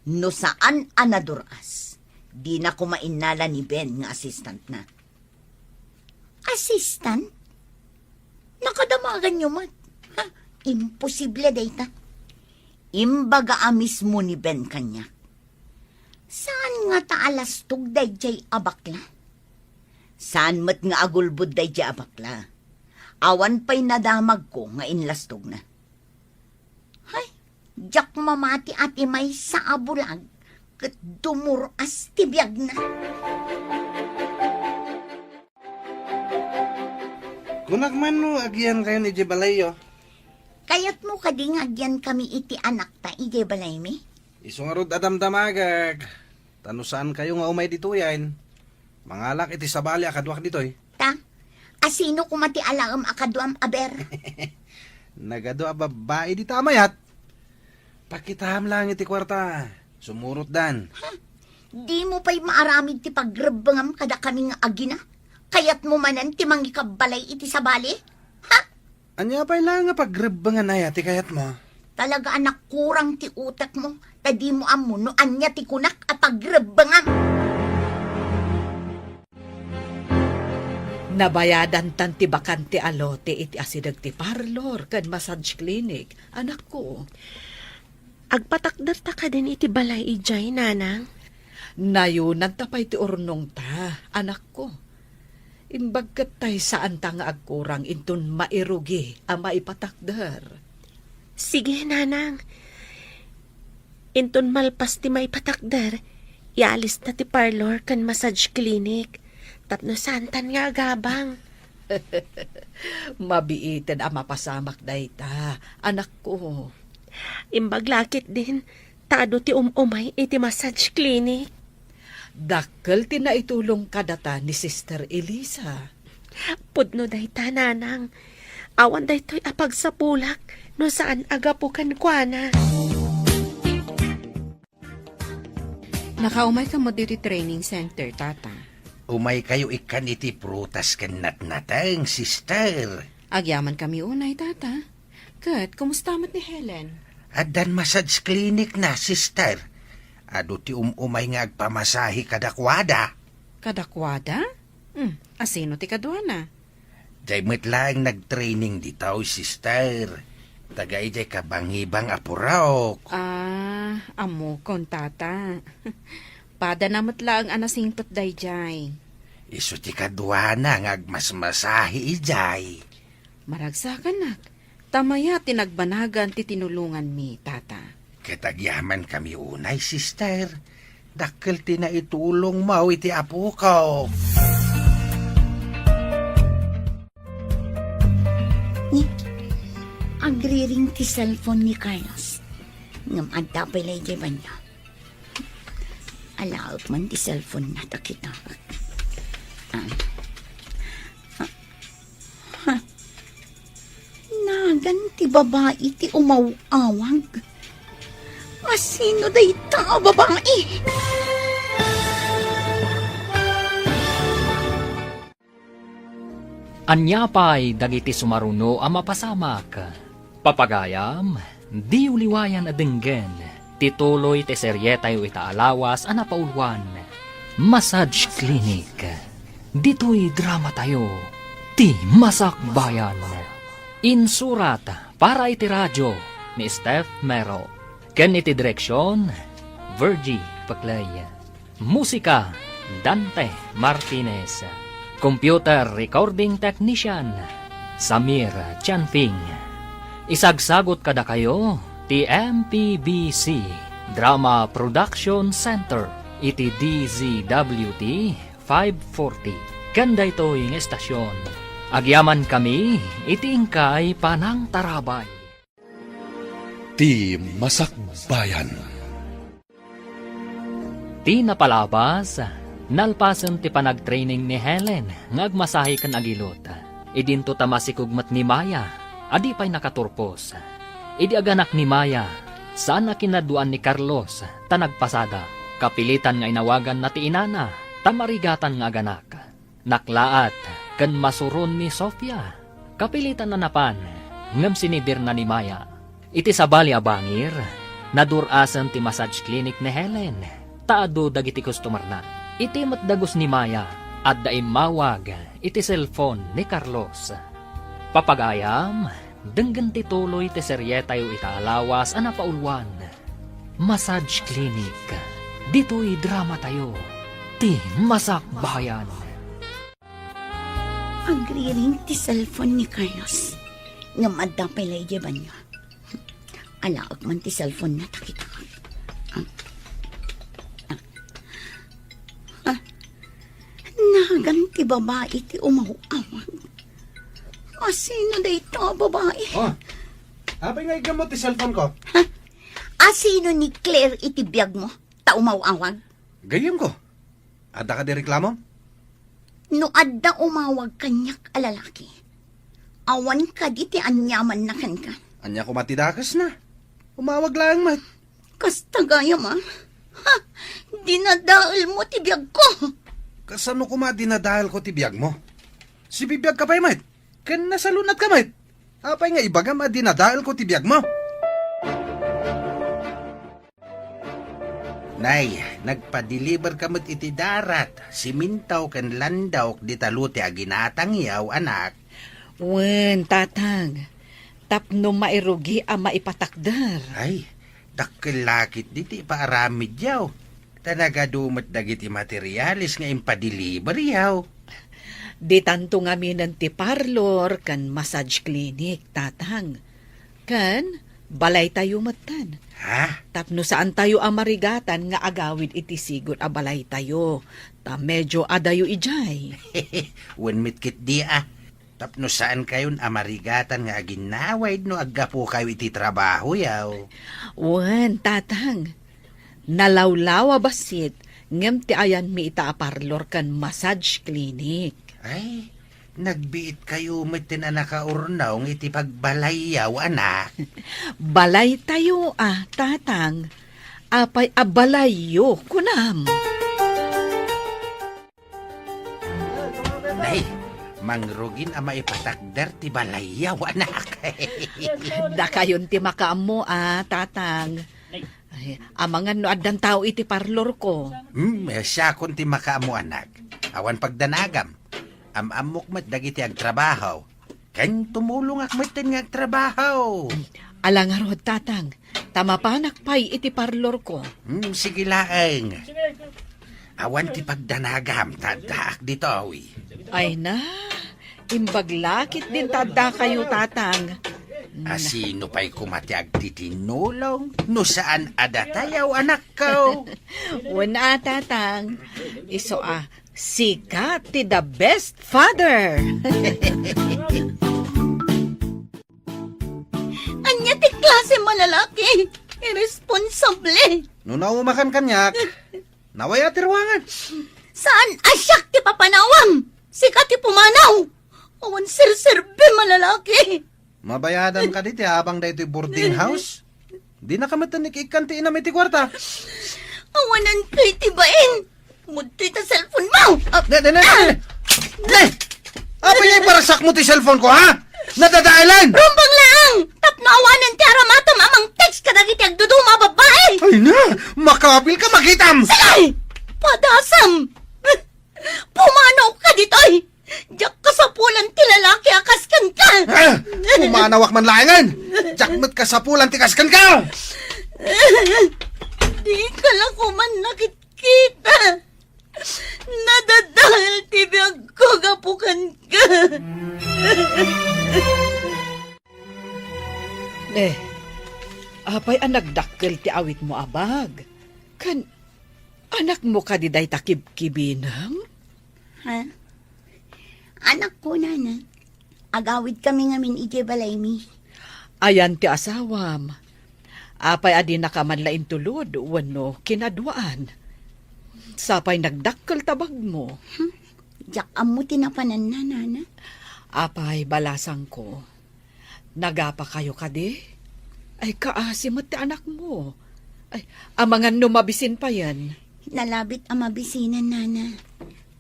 No saan anaduras? Di na kumainala ni Ben nga assistant na. Assistant? Nakadamagan nyo mat. Ha? Imposible data. Imbaga mismo ni Ben kanya. Saan nga taalastog dayjay abakla? Saan mat nga agulbud day di abakla? Awan pa'y nadamag ko nga inlastog na. Hay, jak mamati ati may sa abulag. Kat dumuras tibiyag na. Kunak man no, agyan kayo ni Jebalayo. Kayat mo kading agyan kami iti anak ta, ije balay mi? Isungarod adamdamagag. Tanusaan kayo nga umay dito yan. Mangalak iti sabali akadwak ditoy. Ta, asino kumati alaam akaduam aber? Nagado a babae di tamayat. Pakitaham lang iti kwarta. Sumurot dan. Di mo pa'y maaramid ti pagrebangam kada kami nga agina? Kayat mo manan ti mangikabalay iti sabali? Ha? Anya pa'y lang nga pagrebangan na ti kayat mo. Talaga anak kurang ti utak mo. Tadi mo amo no anya ti kunak a pagrebangam. Nabayadan tan ti bakante alote iti asidag ti parlor kan massage clinic. Anak ko, Agpatakder ta ka din iti balay ijay, nanang. nayunan tapay ti urnong ta, anak ko. Imbagkat tay saan ta nga agkurang intun mairugi a maipatakder. Sige, nanang. Inton malpas ti may patakder, ialis na ti parlor kan massage clinic. Tapno santan nga agabang. Mabiiten a mapasamak day ta, anak ko. Imbaglakit din, tado ti umay iti massage clinic. Dakkel ti naitulong kadata ni Sister Elisa. Pudno day ta, nanang. Awan day to'y apagsapulak no saan agapukan kwa na. Nakaumay ka mo dito training center, tata. Umay kayo ikan iti prutas kan natnatang, sister. Agyaman kami unay, tata. Kat, kumusta mat ni Helen? Adan massage clinic na, sister. Ado ti umay nga agpamasahi kadakwada. Kadakwada? Asino ti kadwana? Jay mo't lang nag-training ditaw, sister. Tagay jay kabangibang apuraok. Amo kon, tata. Pada namat lang anasingtot dayjay. Isu ti kadwana nga agmasmasahi ijay. Maragsakan nak. Tamaya tinagbanagan ti tinulungan mi, tata. Katagyaman kami unay, sister. Dakkel ti na itulong mo iti apo ko. Agriring ti cellphone ni Carlos. Ngam adda pala ije ba niya? Alaot man ti cellphone na takita. Nagan ti babae ti umawawag. Asino day ta babae? Anya pa'y dagiti sumaruno ang mapasamak. Papagayam, di uliwayan adenggen. Tituloy te serye tayo itaalawas ang napaulwan. Massage Clinic. Dito'y drama tayo. Ti Masakbayan. Insurat para iti radyo ni Steph Mero. Ken iti direksyon, Virgie Paclay. Musika, Dante Martinez. Computer Recording Technician, Samir Chanfing. Isagsagot kada kayo, ti MPBC Drama Production Center, iti DZWT 540. Kanda ito yung estasyon. Agyaman kami, iti ingkay panang tarabay. Ti Masakbayan. Ti napalabas, nalpasan ti panag-training ni Helen, ngagmasahe kan agilot. Idinto tamasikugmat ni Maya, adi pa'y nakaturpos. Idi aganak ni Maya, saan na kinaduan ni Carlos, tanagpasada. Kapilitan nga inawagan na ti inana, tamarigatan nga aganak. Naklaat, kan masuron ni Sofia. Kapilitan na napan, ngam sinidir na ni Maya. Iti sabali abangir, nadurasan ti massage clinic ni Helen. Taado dagiti customer na. Iti matdagos ni Maya, at daim mawag, iti cellphone ni Carlos. Papagayam, denggan ti tuloy ti serye tayo itaalawas ang napaulwan. Massage Clinic. Dito'y drama tayo. Ti Masakbayan. Ang riring ti cellphone ni Carlos. Nga madda pala iyaban niya. Alaag man ti cellphone na takita. Naganti babae ti umawawag. Asino da ito babae? Oh, abay nga igamot ti cellphone ko. Asino ni Claire iti biyag mo? Ta umawawag? Gayam ko. Ada ka di reklamo? No adda umawag kanyak alalaki. Awan ka di ti anyaman na kan ka. Anya ko matidakas na. Umawag lang, mat. Kasta gaya ma. Ha! Dinadaal mo ti biyag ko. Kasano ko dinadahal ko ti biyag mo? Si bibiyag ka pa, mat. Kan nasalunat ka, mat. Apay nga ibaga dinadahal ko ti biyag mo. Nay, nagpa-deliver kamot iti darat. Simintaw kan landaw di taluti aginatang yaw, anak. Wen, tatang. Tapno mairugi ang maipatakdar. Ay, dakkelakit diti paaramid yaw. Tanagadumat dagiti materialis nga impa-deliver yaw. Di tanto nga minan ti parlor kan massage clinic, tatang. Kan, balay tayo matan. Ha? Tapno saan tayo amarigatan nga agawid iti sigot a balay tayo. Ta medyo adayo ijay. Wen mitkit di ah. Tapno saan kayon amarigatan nga aginawaid no aggapo kayo iti trabaho yaw. Wen, tatang. Nalawlawa basit ngem ti ayan mi ita a parlor kan massage clinic. Ay, nagbiit kayo matin anak kaurnaw ng iti pagbalay yaw, anak. Balay tayo tatang. Apay abalayo kunam. Nay, mangrugin ama ipatakder ti balay yaw, anak. Da kayon ti makaamo tatang. Ay, amangan no addan tao iti parlor ko. Siya kun ti makaamo, anak. Awan pagdanagam. Amok mat dagiti agtrabaho. Ken tumulong akmatin nga agtrabaho. Alangarod tatang. Tamapanak pay iti parlor ko. Sige laeng. Awan ti pagdanagam, tadak dito, awi. Ay na, imbaglakit din tada kayo tatang. Asino pa'y kumatiag ti tinulong? No saan adatayaw, anak ko? Wala tatang. Iso sikat ti the best father. Anya ti klase malalaki. Irresponsable. No naumakan kanyak, nawaya ti ruangan. Saan asyak ti papanawang? Sikat ti pumanaw. Awan sirserbe malalaki. Mabayadan ka diti habang da ito'y boarding house. Di na kamatan ikan ti inam iti kwarta. Awanan kay tibain. Muti ta cellphone mo. Ne! Apa yung parasak mo ti cellphone ko, ha? Nadadailan! Rumbang lang! Tapno awanan ti aramatom amang text ka dagiti agduduma babae! Ay na! Makabil ka makitam! Ay! Padasam! Pumanaw ka ditoy! Diyak ka sa pulan ti lalaki akaskan ka! Ah, pumanawak man layangan! Jakmat ka sa pulan tikaskan ka! Di ka lang kuman nakikita! Nadadahal ti biyag ko gapukan ka! Apay ang nagdakkel ti awit mo abag. Kan, anak mo ka di day takib-kibinam? Ha? Anak ko na. Agawid kami ngamin iti balay mi. Ayan ti asawam. Apay adi nakamanlain tulod, wano kinadwaan. Sapay nagdakkel tabag mo. Diyak amo tinapanan na, nana. Apay balasang ko. Nagapa kayo kadi? Ay kaasim ti anak mo. Ay, amangan numabisin pa yan. Nalabit ang mabisinan, nana.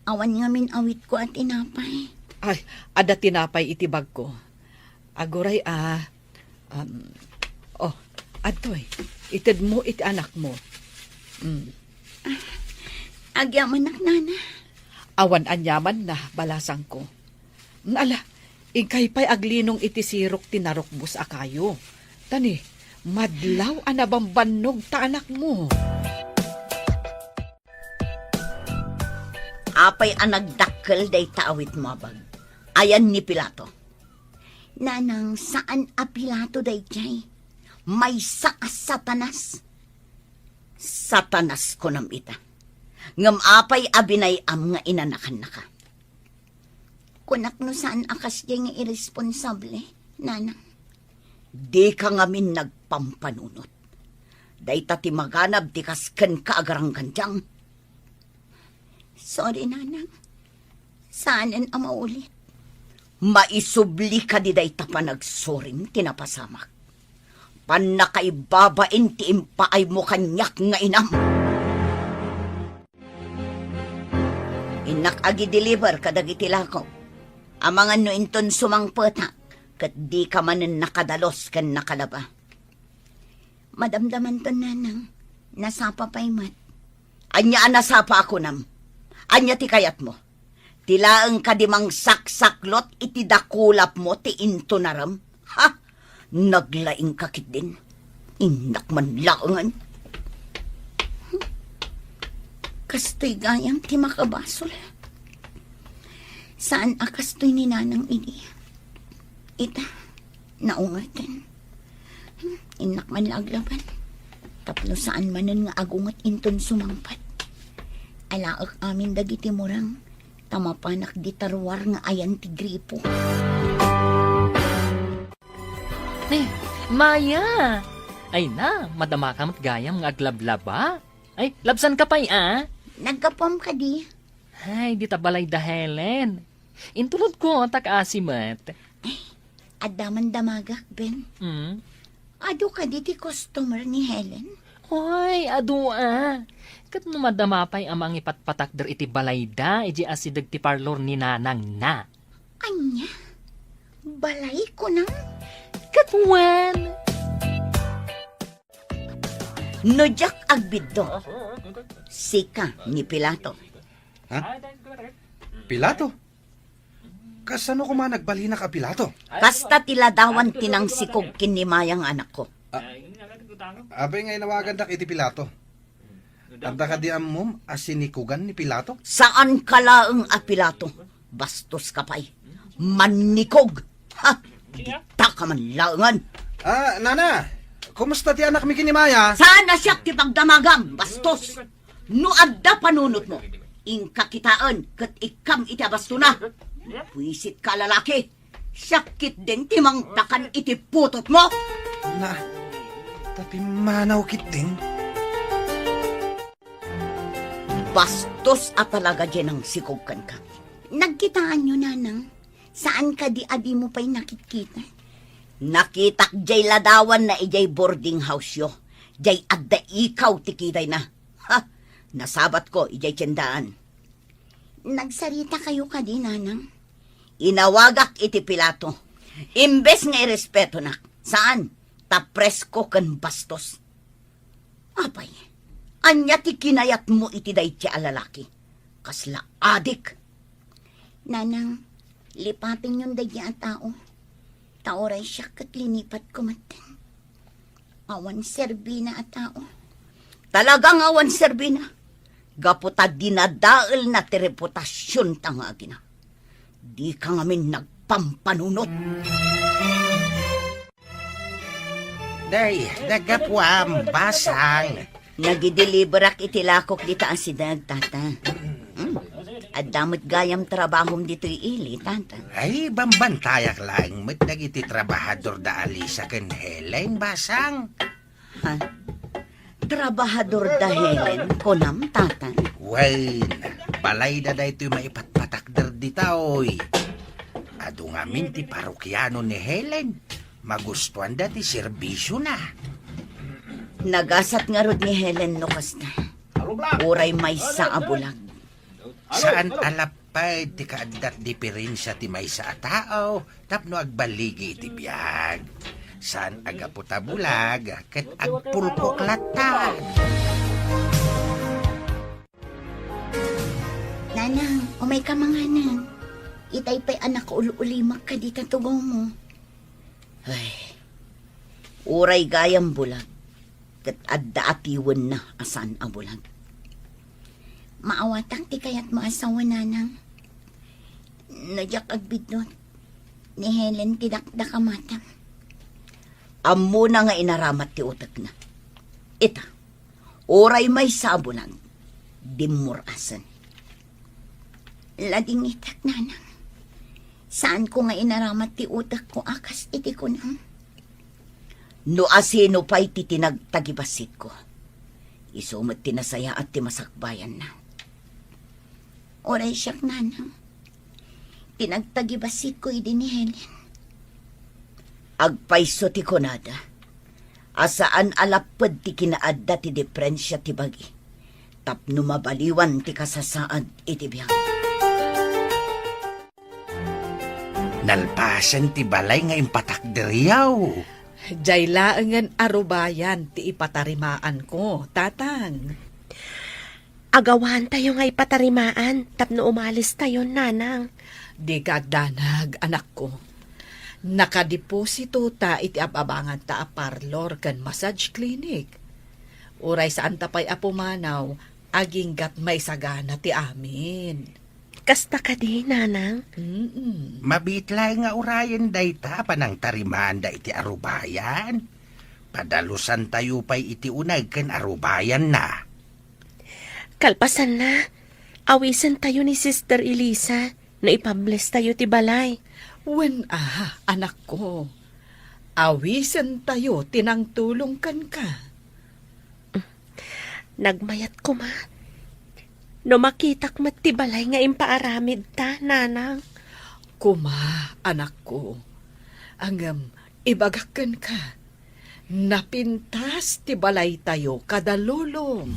Awan ngamin awit ko at tinapay. Ay, ada tinapay itibag ko. Aguray adtoy, itid mo iti anak mo. Agyaman nak, nana. Awan anyaman na, balasang ko. Ala, ingkay pa'y aglinong iti sirok tinarokbus akayo. Tani, madlaw anabang bannog ta anak mo. Apay ang nagdakkel day taawit mo abag. Ayan ni Pilato. Nanang, saan a Pilato day jay? May saas satanas. Satanas ko nam ita. Ngam apay abinay am nga inanakan na ka. Kunak no saan akas jay nga irresponsable, nanang. Di ka ngamin nagpampanunot. Day ta ti maganab ti kasken ka agarang kanjang. Sorry, nanang. Saanin ang maulit? Maisubli ka di day ta panagsoring tinapasamak. Panakaibabain ti impaay mo kanyak nga inam. Inak agi deliver kadagiti lako. Amangan no inton sumangpetak kat di ka manen nakadalos kan nakalaba. Madamdaman to, nanang. Nasapa pa'y mat. Anya nasapa ako nam. Anya ti kayat mo. Tilaeng kadimang saksaklot iti dakulap mo ti into naram. Ha? Naglaing kakit din. Inak man laangan. Kastoy gayang ti makabasol. Saan akastoy ni nanang ini? Ita, naungatan. Inak man laglaban. Tapno saan manan nga agungat inton sumangpat. Alaak amin dagiti murang. Tamapanak di tarwar nga ayan ti gripo. Maya! Ay na, madama ka gayam nga aglablaba. Ay, labsan ka pa'y Nagkapom ka di. Ay, di tabalay da Helen. Intulod ko, tak-asimat. Adaman damagak, Ben. Ado ka di ti customer ni Helen. Hoy, adua. Kat no madamapay amang ipatpatakder iti balayda, iji asidag ti parlor ni nanang na. Anya? Balay ko nang? Katwan! Nojak agbiddo. Sika ni Pilato. Pilato? Kasano ko man nagbalina ka, Pilato? Kasta tiladawan tinangsikog kinimayang anak ko. Abay ngay nawagan dak iti Pilato. Anda ka di amom asinikugan ni Pilato? Saan kalaeng a Pilato? Bastos ka pa'y. Manikog. Ha? Dita ka man laangan. Nana, kumusta ti anak mi kinimaya? Saan na siya ti pagdamagam? Bastos. No adda panunot mo. Ingkakitaan kat ikam iti abasto na. Puisit ka lalaki. Sakit din timang takan iti putot mo. Na, tapi manaw kiting. Bastos at talaga dyan ang sikogkan ka. Nagkitaan nyo, nanang. Saan ka di adi mo pa'y nakikita? Nakitak jay ladawan na ijay boarding house yo. Jay adda ikaw tikiday na. Ha? Nasabat ko ijay tiyandaan. Nagsarita kayo ka di, nanang. Inawagak iti Pilato. Imbes nga irespeto na. Saan? Tapresko kan bastos. Apay, anya ti kinayat mo iti day ti alalaki. Kasla adik. Nanang, lipatin yung daya tao. Taoray siya kat linipat ko matan. Awan serbina at tao. Talagang awan serbina. Gaputa dinadaal na ti reputasyon tangagi na. Di ka ngamin nagpampanunot. Day, nagapwam, basang. Nagideliberak itilakok dita ang sidag, tata. At damot gayam trabahom dito'y ili, tata. Ay, bambantayak lang. Mat nagiti trabahador da Alisa ken Helen, basang. Ha? Trabahador da Helen, konam, tata. Wain, balay da ito'y maipatpatakder ditaoy. Ado ngamin ti parokyano ni Helen. Magustuhan da ti serbisyo na. Nagasat nga rod ni Helen no kasta. Uray may sa abulag. Saan alapay ti kaadat diferensya ti may sa tao tapno agbaligi iti biyag. Saan agaputa bulag ket agpulpok latad. Nanang, umay ka mga nan. Itay pa'y anak ko ululimak ka di tatugaw mo. Ay, uray gayam bulag. Ket adda atiwan na asan ang bulag. Maawatang ti kayat mo asawa nanang. Nadyak agbidnot. Ni Helen tidakdak amatam. Ammo na nga inaramat ti utak na. Ita, oray may sabulag. Dimurasan. Lading itak nanang. Saan ko nga inaramat ti utak ko akas iti ko nang. No asino pa'y titinagtagibasit ko. Isumot tinasaya at timasakbayan na. Oray siyak nanang. Pinagtagibasit ko idi ni Helen. Agpaiso ti konada. Asaan alapad ti kinaadda ti diferensya ti bagi. Tapno mabaliwan ti kasasaad iti biyang. Nalpasan ti balay nga impatakderiyaw. Jay laangan arubayan ti ipatarimaan ko, tatang. Agawan tayo nga ipatarimaan, tapno umalis tayo, nanang. Di kagdanag, anak ko. Nakadeposito ta iti ababangan ta a parlor kan massage clinic. Uray saan tapay apumanaw, aging gat may sagana ti amin. Kasta ka di, nanang. Mabitlay nga urayan dayta panang tarimaan da iti arubayan. Padalusan tayo pa'y iti unay ken arubayan na. Kalpasan na. Awisan tayo ni Sister Elisa na ipables tayo ti balay. Anak ko. Awisan tayo, tinangtulong kan ka. Nagmayat ko, ma. No makitak mat ti balay nga impaaramid ta, nanang. Kuma, anak ko. Angam, ibagakan ka. Napintas ti balay tayo kadalulong.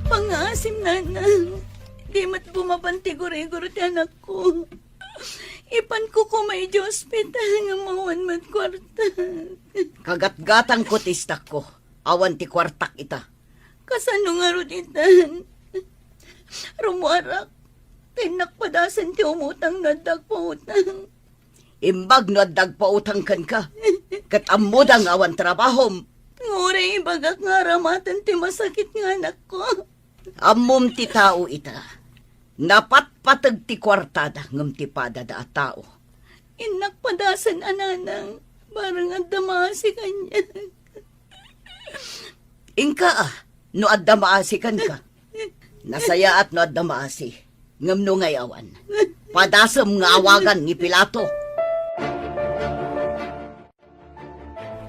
Pangasim, nanang. Di mat bumabanti gure-gure ti anak ko. Ipan ko kumay di hospital nga mawan mat kwarta. Kagat-gatang kutistak ko. Awan ti kwartak ita. Kasano nga ruditan? Rumuarak. Tinakpadasan ti umutang nadag pa utang. Imbag no addag pautang kan ka. Kat amudang awan trabahom. Nguray ibagak nga ramatan ti masakit nga anak ko. Amom ti tao ita. Napatpatag ti kwartada ngam ti padada a tao. Inakpadasan ananang. Barang adamasi kanya. Ingka no adda maasikan ka. Nasaya at no adda maasi. Ngam no ngayawan. Padasam nga awagan ni Pilato.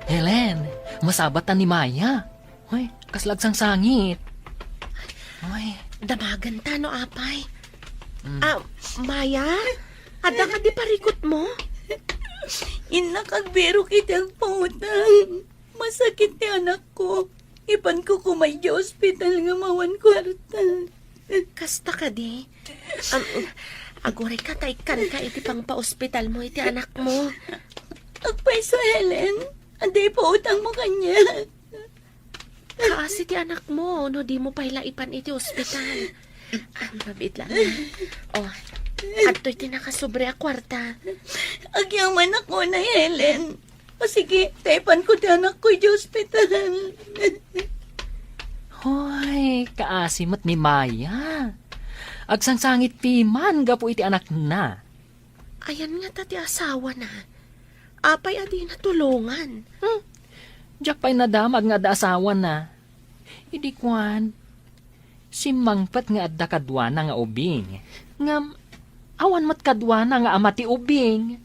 Helen, masabatan ni Maya. Hoy, kaslagsang sangit. Hoy, Damagan ta, no, apay. Maya? Ada ka di parikot mo? Inakagbiro kitang pautang. Masakit ti anak ko. Ipan ko kumay di hospital nga mawan kwarta. Kasta ka di. Agore ka kay kan ka iti pang pa-ospital mo iti anak mo. Agpay sa Helen, anday po utang mo kanya. Kaasi ti anak mo, no di mo pailaipan iti ospital. Mabit lang. Oh, adto'y tinakasobre a kwarta. Agyaman ako na, Helen. O sige, taipan ko ti anak ko di ospital. Hoy, kaasimat ni Maya. Agsangsangit piman, gapo iti anak na. Ayan nga tati asawa na. Apay adi na tulungan. Diyak pa'y nadamag nga da asawa na. Idi kwan, si mangpat nga adda kadwana nga ubing. Ngam, awan mat kadwana nga amati ubing.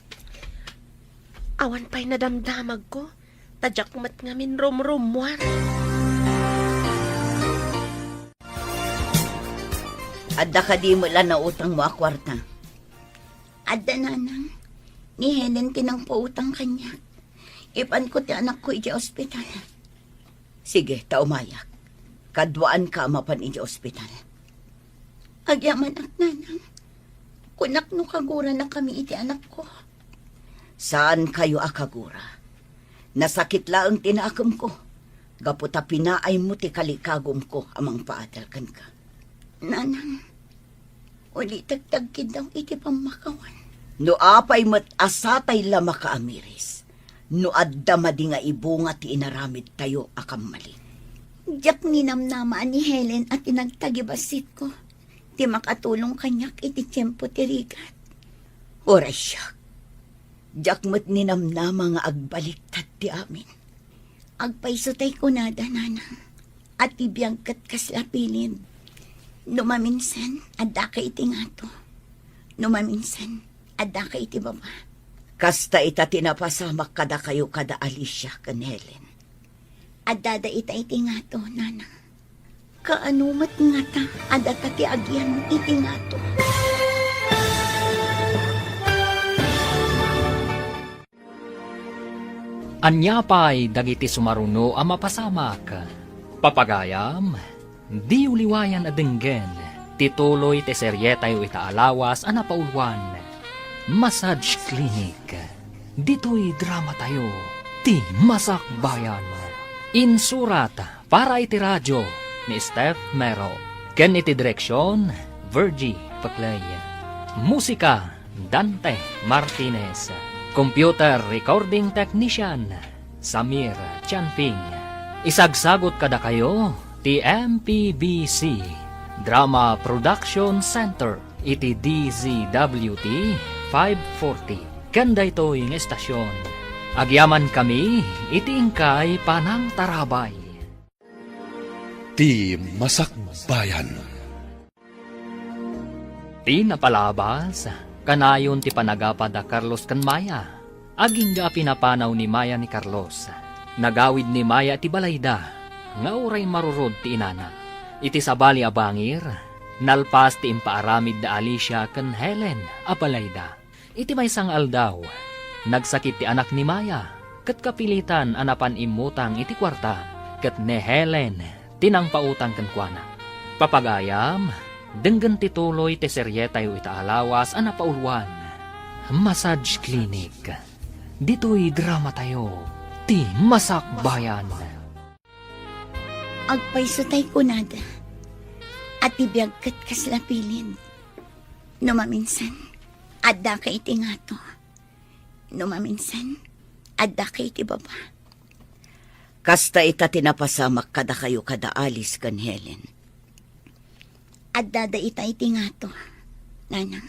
Awan pa'y nadamdamag ko. Tadyak mat nga min rom-romwar. Adda ka di mo lang na utang mo a kwarta. Adda nanang, ni Helen tinang pautang kanya. Ipan ko ti anak ko iti ospital. Sige, taumayak. Kadwaan ka mapan iti ospital. Agyaman ak nanang, kunak no kagura na kami iti anak ko. Saan kayo akagura? Nasakit laang tinaakam ko. Gaputa pinaay mo ti kalikagom ko amang paadalkan ka. Nanang, uli tagtagkid daw iti pamakawan. No apay mat asatay lama ka amiris. No adda madi nga ibunga ti inaramid tayo akam mali. Diyak ninamnamaan ni Helen at inagtagibasit ko. Ti makatulong kanyak iti tiyempo ti rigat. Oray siya. Diyak mat ninamnama nga agbaliktad ti amin. Agpaisutay ko nada, nanang. At ibiyagkat kaslapilin. Numaminsan, adda ka iti ngato. Numaminsan, adda ka iti baba. Kasta ita tinapasamak kada kayo kada Alicia kan Helen. Adda da ita iti ngato, nanang. Kaanumat nga ta, adda ta ti agyan iti ngato. Anyapay dagiti sumaruno ang mapasamak. Papagayam, di uliwayan adenggen, tituloy te seryetayo itaalawas ang napaulwan. Massage Clinic, dito'y drama tayo, ti masakbayan. Insurat para iti radyo ni Steph Mero. Ken iti direksyon, Virgie Paclay. Musika, Dante Martinez. Computer Recording Technician, Samir Chanping. Isagsagot kada kayo, ti MPBC Drama Production Center, iti DZWT 540. Kanda ito'y ng estasyon. Agyaman kami, iti ingkay panang tarabay. Ti Masakbayan. Ti napalabas, kanayon ti panagapa da Carlos kan Maya. Aging ga pinapanaw ni Maya ni Carlos. Nagawid ni Maya ti balayda, nga uray marurod ti inana. Iti sabali a bangir, nalpas ti impaaramid da Alicia kan Helen a balayda. Iti may sang aldaw, nagsakit ti anak ni Maya, kat kapilitan anapan imutang iti kwarta, kat ni Helen tinang pautang kan kuana. Papagayam, denggan tituloy ti seryetayo itaalawas ang napaulwan. Massage Clinic. Dito'y drama tayo. Ti masakbayan. Agpaisutay ko nada. At ibiyagkat kaslapilin. Numaminsan, adda ka iti ngato. Numaminsan, adda ka iti baba. Kasta ita tinapasamak kada kayo kada alis kan Helen. Adda da ita iti ngato. Nanang,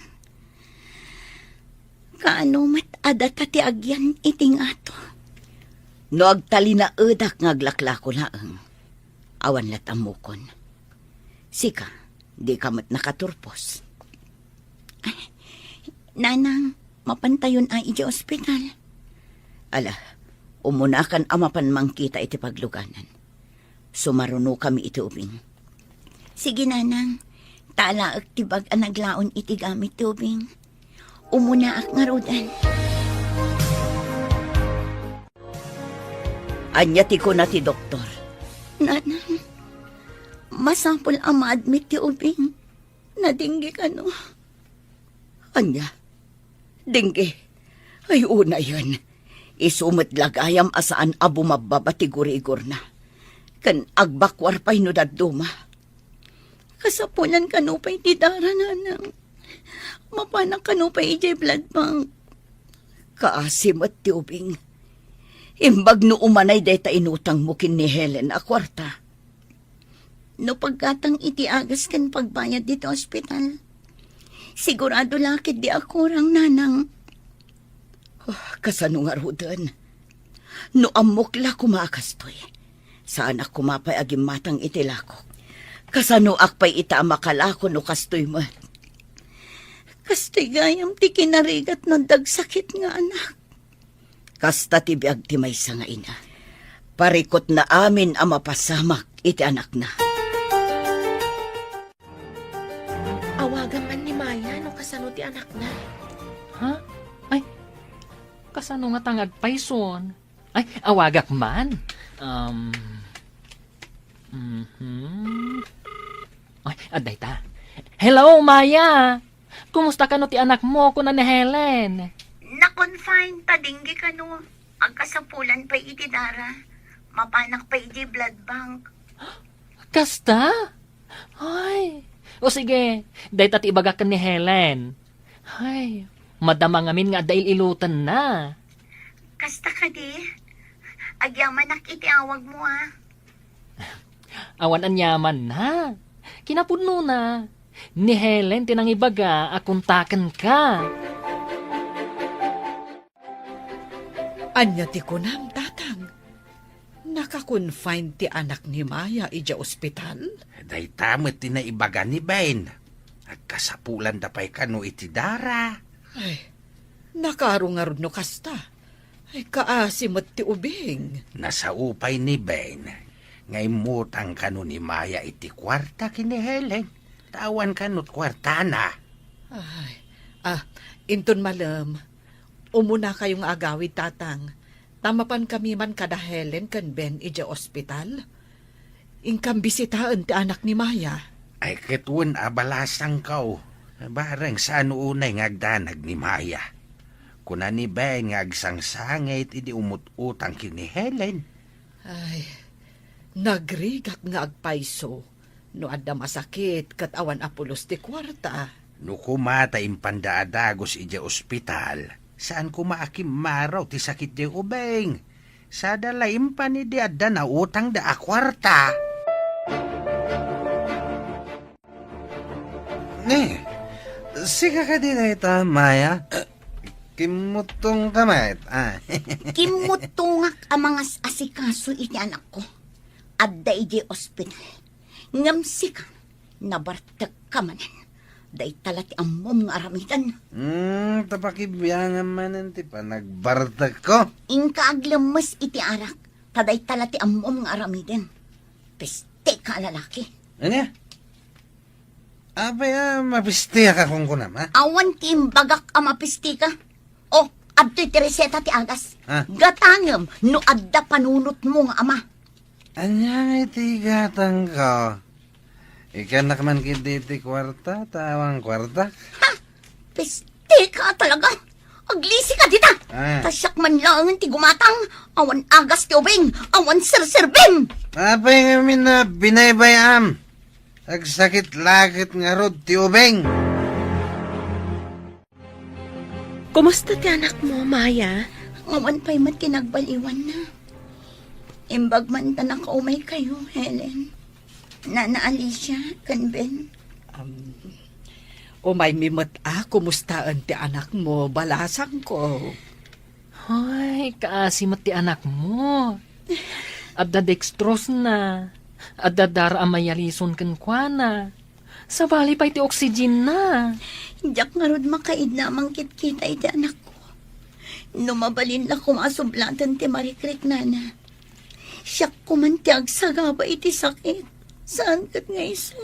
kaano mat adda ti agyan iti ngato. No agtali na edak ngaglaklako laeng. Awan lat amukon. Sika, di ka mat nakaturpos. Nanang, mapantayon ay iti ospital. Ala, umunakan amapan mangkita iti pagluganan. Sumaruno kami iti ubing. Sige, nanang. Talaak tibag ang naglaon iti gamit ti ubing. Umuna ak ngarudan. Anyati ko na ti doktor. Nanang, masapol ang ma-admit ti ubing. Nadinggi ka no. Anya? Dingge. Ay, una yun. Isumit lagayam asaan abo mababatigur-igur na. Kan agbakwar pa'y no daduma. Kasapulan ka no pa'y tidara nanang. Mapanak ka no pa'y ijay blood bank. Kaasim at tiubing. Imbag no umanay deta inutang mo kin ni Helen a kwarta. No pagkatang iti agas kan pagbayad dito ospital. Sigurado lakit di ako rang nanang. Kasano nga rudan. No amokla kumakastoy. Saan ak kumapay agim matang itilako. Kasano akpay ita makalako no kastoy mo. Kastoy gayam ti kinarigat no dagsakit nga anak. Kasta tibiyag ti may nga ina. Parikot na amin ang mapasamak iti anak na. Awagan man ni Maya no kasano ti anak na. Ha? Ay, kasano nga tangag payson? Ay, awagak man. Ay, aday ta. Hello, Maya! Kumusta ka no ti anak mo kuna ni Helen? Na-confine ta dinggi ka no. Ang kasapulan pa iti dara. Mapanak pa iti blood bank. Kasta? Ay, o sige, dahi tat ibagak ka ni Helen. Ay, madama ngamin nga dahil ilutan na. Kasta ka di. Agyaman ak iti awag mo ha. Awan anyaman na. Kinapuno na. Ni Helen tinang ibaga akuntakan ka. Anya ti kunam, tatang. Nakakonfine ti anak ni Maya ija ospital? Day tamit tinaibaga ni Ben. Agkasapulan da pa'y kano iti dara. Ay, nakarungarod no kasta. Ay, kaasimot ti ubing. Nasaupay ni Ben. Ngay mutang kano ni Maya iti kwarta kini Helen. Tawan kanot kwarta na. Ay, inton malam. Umuna kayong agawid, tatang. Tamapan kami man kada Helen kan Ben ija ospital. Ingkam bisitaan ti anak ni Maya. Ay ketun abalasang kau. Barang saan unay ngagdanag ni Maya. Kuna ni Ben ngagsangsangit idi umut-utang kini Helen. Ay, nagrigat nga agpayso. No adda masakit kat awan apulos ti kwarta. No kumata impandaadagos ija ospital. Saan kumaakim maraw ti sakit di ubeng? Sa dalaim pa ni di adda na utang da akwarta. Sika ka din na ita, Maya. Kimutong kamay. Kimutungak ang mga asikaso iti anak ko. Adda iti ospital. Ngamsi ka. Nabartag ka manan. Day talati ang mong aramitan. Tapakibiyangan manan ti pa nagbartag ko. Ingka aglamas iti arak. Taday talati ang mong aramitan. Peste ka lalaki. Ano? Abay, mapistiya ka kung kunam, ha? Awan ti imbagak ang mapisti ka. O, adto'y ti reseta ti agas. Ha? Gatangam no adda panunot mo nga ama. Anya iti gatang ko. Ikanak man kiti kwarta, tawang kwarta. Ha? Peste ka talaga. Aglisi ka dita. Tasyak man lang ti gumatang. Awan agas ti ubing. Awan sirsirbim. Apay ngamin na binaybayam. Agsakit lakit nga rod ti ubeng. Kumusta ti anak mo, Maya? Awan pa'y mat kinagbaliwan na. Imbag man ta nakaumay kayo, Helen. Nana Alicia, kan Ben. Umay mimot kumustaan ti anak mo, balasang ko. Ay, kaasimat ti anak mo. Adda dextrose na. Adda dara amayalison kan kwa. Sa bali pa'y ti oxygen na. Diyak nga rod makaid namang kitkita iti anak ko. Numabalin la kumasublatan ti marikrik nana. Siyak kuman ti agsagaba iti sakit. Saan kat nga iso?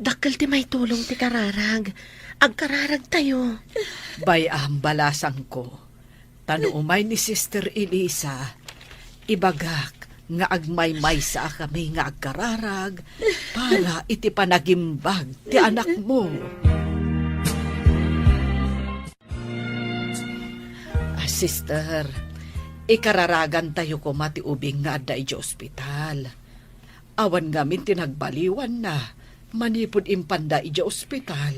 Dakkel ti may tulong ti kararag. Agkararag tayo. Bayam balasang ko. Tano umay ni Sister Elisa. Ibagak nga agmay-may sa kami nga agkararag para iti panagimbag ti anak mo. Sister, ikararagan tayo ko mati ubing nga adda iti ospital. Awan ngamin tinagbaliwan na, manipod impanda iti ospital.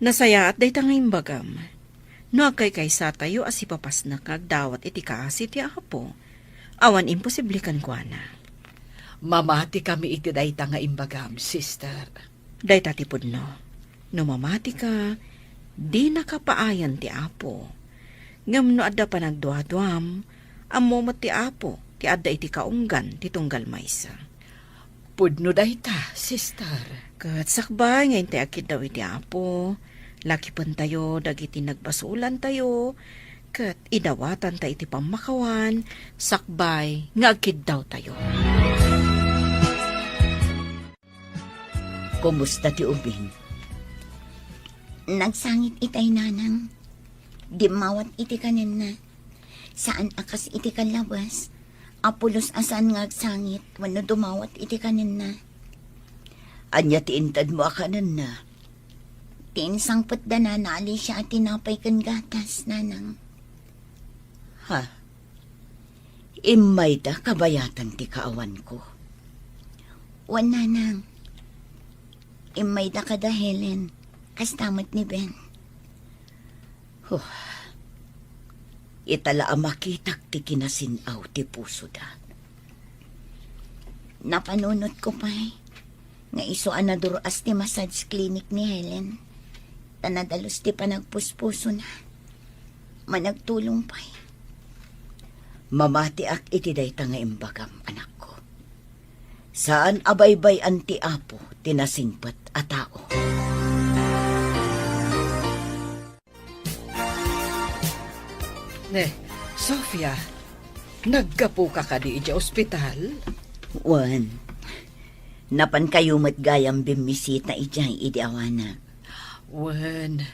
Nasaya at day tanging bagam. No agkay kaysa tayo as ipapas na kagdawat iti kaasi ti apo. Awan imposible kan kwa na. Mamati kami iti dayta nga imbagam, sister. Day tatipod no. No mamati ka, di nakapaayan ti apo. Ngam no adda pa nagduadwam, amomot ti apo, ti adda iti kaunggan, ti tunggal maysa. Pudno dayta, sister. Kat sakbay, ngayon ti akid daw iti apo, laki pan tayo, dagiti nagbasulan tayo, kat idawatan ta iti pamakawan, sakbay, nga akid daw tayo. Kumusta ti ubing? Nagsangit itay nanang. Di mawat iti kanin na. Saan akas iti kalabas? Apulos asan nga agsangit, wano dumawat iti kanin na. Anya ti intad mo akanan na. Tiinsang putda na naali siya at tinapay kan gatas, nanang. Ha? Imay da kabayatan ti kaawan ko. Wan nanang. Imay da kada Helen, kastamat ni Ben. Itala makitak ti kinasinaw ti puso da. Napanunot ko pa'y nga isuan na duruas ti massage clinic ni Helen. Tanadalos ti panagpuspuso na. Managtulong pa'y. Mamati ak iti dayta nga imbagam, anak ko. Saan abaybay anti apo tinasingpat a tao. Sofia, naggapu ka di iti ospital? Wan, napan kayo mat gayam bimisit na ijay idi awana. Wan,